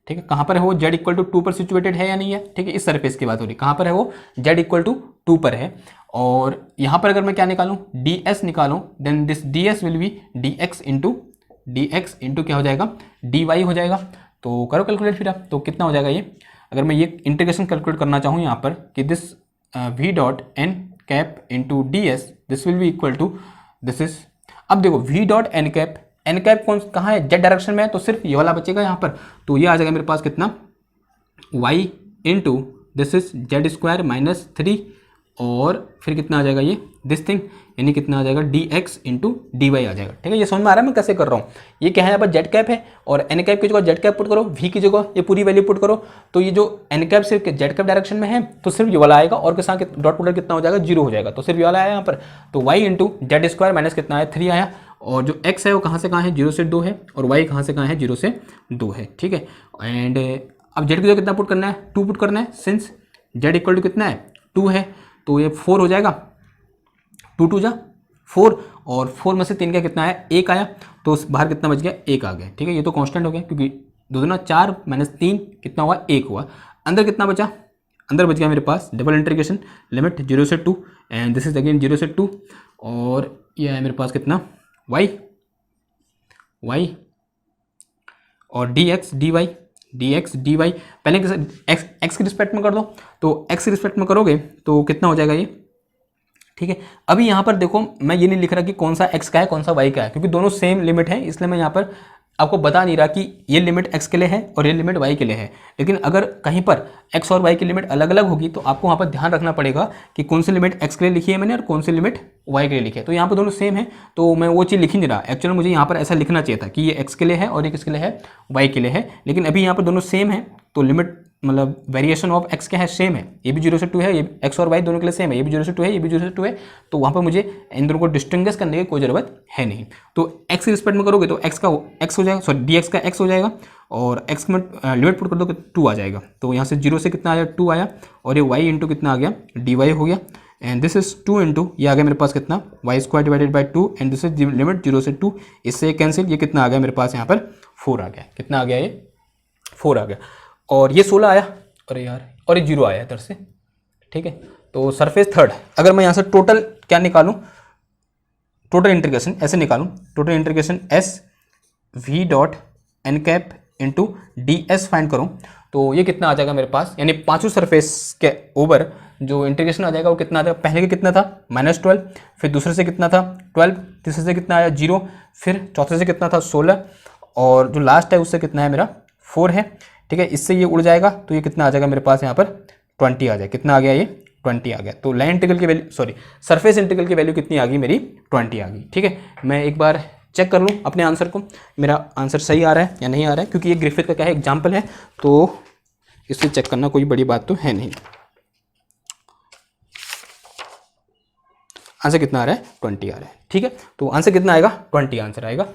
ठीक है, कहाँ पर है वो, जेड इक्वल टू 2 पर सिचुएटेड है या नहीं है। ठीक है, इस सरफेस की बात हो रही, कहाँ पर है वो, जेड इक्वल टू 2 पर है, और यहाँ पर अगर मैं क्या निकालूँ, डी एस निकालूँ, then this D S will be D X into क्या हो जाएगा डी वाई हो जाएगा। तो करो कैलकुलेट फिर आप, तो कितना हो जाएगा ये, अगर मैं ये इंटीग्रेशन कैलकुलेट करना चाहूँ यहाँ पर कि this V dot N cap into D S, this will be equal to, this is, अब देखो v dot N cap N cap कौन कहाँ है, जेड डायरेक्शन में है, तो सिर्फ ये वाला बचेगा यहाँ पर। तो ये आ जाएगा मेरे पास कितना, y into this is Z square minus 3 और फिर कितना आ जाएगा ये दिस थिंग, यानी कितना आ जाएगा D X into D Y आ जाएगा। ठीक है, ये समझ में आ रहा है मैं कैसे कर रहा हूँ। ये क्या है, यहाँ पर जेड कैप है और एन कैप की जगह जेड कैप पुट करो, वी की जगह ये पूरी वैल्यू पुट करो, तो ये जो एन कैप सिर्फ जेड कैप डायरेक्शन में है तो सिर्फ ये वाला आएगा और के साथ डॉट प्रोडक्ट कितना हो जाएगा, 0 हो जाएगा, तो सिर्फ ये वाला आया यहाँ पर। तो Y into Z square minus कितना आया, 3 आया, और जो x है वो कहाँ से कहाँ है, 0 से 2 है, और y कहाँ से कहाँ है, 0 से 2 है। ठीक है, एंड अब z की जगह कितना पुट करना है, 2 पुट करना है, सिंस z इक्वल टू कितना है, 2 है, तो ये 4 हो जाएगा, 2 2 जा 4, और 4 में से 3 का कितना आया, 1 आया, तो बाहर कितना बच गया, 1 आ गया। ठीक है, ये तो कांस्टेंट हो गया क्योंकि 2 दूना 4 माइनस 3 कितना हुआ, 1 हुआ। अंदर कितना बचा, अंदर बच गया मेरे पास डबल इंटीग्रेशन लिमिट 0 से 2 एंड दिस इज अगेन 0 से 2, और ये है मेरे पास कितना y और dx dy पहले x के रिस्पेक्ट में कर दो, तो x के रिस्पेक्ट में करोगे तो कितना हो जाएगा ये। ठीक है, अभी यहाँ पर देखो मैं ये नहीं लिख रहा कि कौन सा x का है कौन सा y का है, क्योंकि दोनों सेम लिमिट है, इसलिए मैं यहाँ पर आपको बता नहीं रहा कि ये लिमिट x के लिए है और ये लिमिट y के लिए है। लेकिन अगर कहीं पर x और y की लिमिट अलग अलग होगी तो आपको वहाँ पर ध्यान रखना पड़ेगा कि कौन सी लिमिट x के लिए लिखी है मैंने और कौन सी लिमिट y के लिए लिखी है। तो यहाँ पर दोनों सेम है तो मैं वो चीज़ लिख ही नहीं रहा, एक्चुअली मुझे यहाँ पर ऐसा लिखना चाहिए था कि ये x के लिए है और ये किसके लिए है, y के लिए है, लेकिन अभी यहाँ पर दोनों सेम है तो लिमिट मतलब वेरिएशन ऑफ x क्या है, सेम है, ये भी 0 से 2 है, ये x और y दोनों के लिए सेम है, ये भी 0 से 2 है, ये भी 0 से 2 है, तो वहाँ पर मुझे इन दोनों को डिस्टिंग्विश करने की कोई ज़रूरत है नहीं। तो x के रिस्पेक्ट में करोगे तो x का x हो जाएगा, सॉरी dx का x हो जाएगा, और x में लिमिट पुट कर दो 2 आ जाएगा, तो यहाँ से 0 से कितना आया, 2 आया, और ये y इंटू कितना आ गया, dy हो गया, एंड दिस इज 2 इंटू ये आ गया मेरे पास कितना, Y square divided by 2 and this is limit 0 से 2, इससे कैंसिल, ये कितना आ गया मेरे पास यहाँ पर 4 आ गया, कितना आ गया ये 4 आ गया, और ये 16 आया, अरे यार, और ये 0 आया इधर से। ठीक है, तो सरफेस थर्ड, अगर मैं यहाँ से टोटल क्या निकालूँ, टोटल इंटीग्रेशन ऐसे निकालूं, total integration S V dot N cap into D S find करूँ तो ये कितना आ जाएगा मेरे पास, यानी पांचों सरफेस के ओवर जो इंटीग्रेशन आ जाएगा वो कितना आ जाएगा, पहले का कितना था -12, फिर दूसरे से कितना था 12, तीसरे से कितना आया 0, फिर चौथे से कितना था 16, और जो लास्ट है उससे कितना है मेरा 4 है। ठीक है, इससे ये उड़ जाएगा तो ये कितना आ जाएगा मेरे पास यहाँ पर 20 आ जाएगा, कितना आ गया ये 20 आ गया। तो लाइन इंटीग्रल की वैल्यू, सॉरी सरफेस इंटीग्रल की वैल्यू कितनी आ गई मेरी 20 आ गई। ठीक है, मैं एक बार चेक कर लूँ अपने आंसर को, मेरा आंसर सही आ रहा है या नहीं आ रहा है, क्योंकि ये ग्रिफिथ का क्या है एग्जाम्पल है तो इससे चेक करना कोई बड़ी बात तो है नहीं। आंसर कितना आ रहा है 20 आ रहा है। ठीक है, तो आंसर कितना आएगा 20 आंसर आएगा।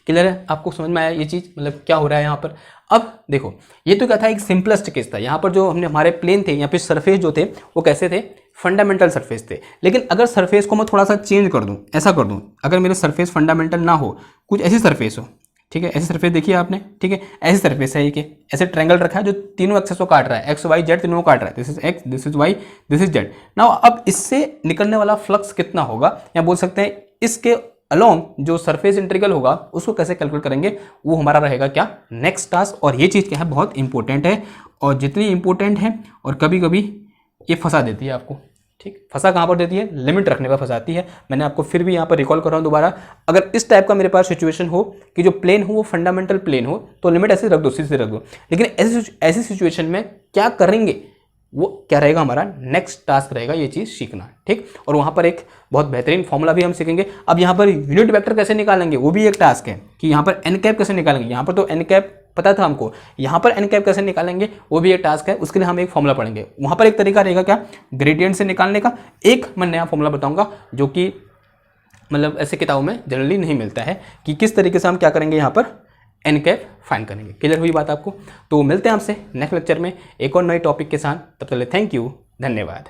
क्लियर है, आपको समझ में आया ये चीज़, मतलब क्या हो रहा है यहाँ पर। अब देखो ये तो क्या था, एक सिंपलेस्ट केस था, यहाँ पर जो हमने हमारे प्लेन थे यहाँ पे सरफेस जो थे वो कैसे थे, फंडामेंटल सरफेस थे। लेकिन अगर सरफेस को मैं थोड़ा सा चेंज कर दूँ, ऐसा कर दूँ, अगर मेरे सरफेस फंडामेंटल ना हो, कुछ ऐसी सरफेस हो, ठीक है, ऐसी सरफेस देखिए आपने, ठीक है, ऐसी सरफेस है ये, ऐसे ट्रायंगल रखा है जो तीनों एक्सेस को काट रहा है, एक्स वाई जेड तीनों को काट रहा है, this is X, this is Y, this is Z. Now अब इससे निकलने वाला फ्लक्स कितना होगा, या बोल सकते हैं इसके अलोंग जो सरफेस इंटीग्रल होगा उसको कैसे कैलकुलेट करेंगे, वो हमारा रहेगा क्या नेक्स्ट टास्क। और ये चीज़ क्या है बहुत इंपॉर्टेंट है, और जितनी इंपॉर्टेंट है और कभी कभी ये फंसा देती है आपको। ठीक, फंसा कहाँ पर देती है, लिमिट रखने पर फंसाती है। मैंने आपको फिर भी यहाँ पर रिकॉल कर रहा हूँ दोबारा, अगर इस टाइप का मेरे पास सिचुएशन हो कि जो प्लेन हो वो फंडामेंटल प्लेन हो तो लिमिट ऐसे रख दो, सीधे रख दो। लेकिन ऐसी सिचुएशन में क्या करेंगे, वो क्या रहेगा हमारा नेक्स्ट टास्क रहेगा ये चीज़ सीखना। ठीक, और वहाँ पर एक बहुत बेहतरीन फॉर्मूला भी हम सीखेंगे। अब यहाँ पर यूनिट वेक्टर कैसे निकालेंगे वो भी एक टास्क है कि यहाँ पर एन कैप कैसे निकालेंगे, यहाँ पर तो एन कैप पता था हमको, यहाँ पर एन कैप कैसे निकालेंगे वो भी एक टास्क है, उसके लिए हम एक फॉर्मूला पढ़ेंगे। वहाँ पर एक तरीका रहेगा क्या ग्रेडियंट से निकालने का, एक मैं नया फॉर्मूला बताऊँगा जो कि मतलब ऐसे किताबों में जनरली नहीं मिलता है, कि किस तरीके से हम क्या करेंगे यहाँ पर एन कैप फाइंड करेंगे। क्लियर हुई बात आपको। तो मिलते हैं आपसे नेक्स्ट लेक्चर में एक और नए टॉपिक के साथ, तब तक थैंक यू, धन्यवाद।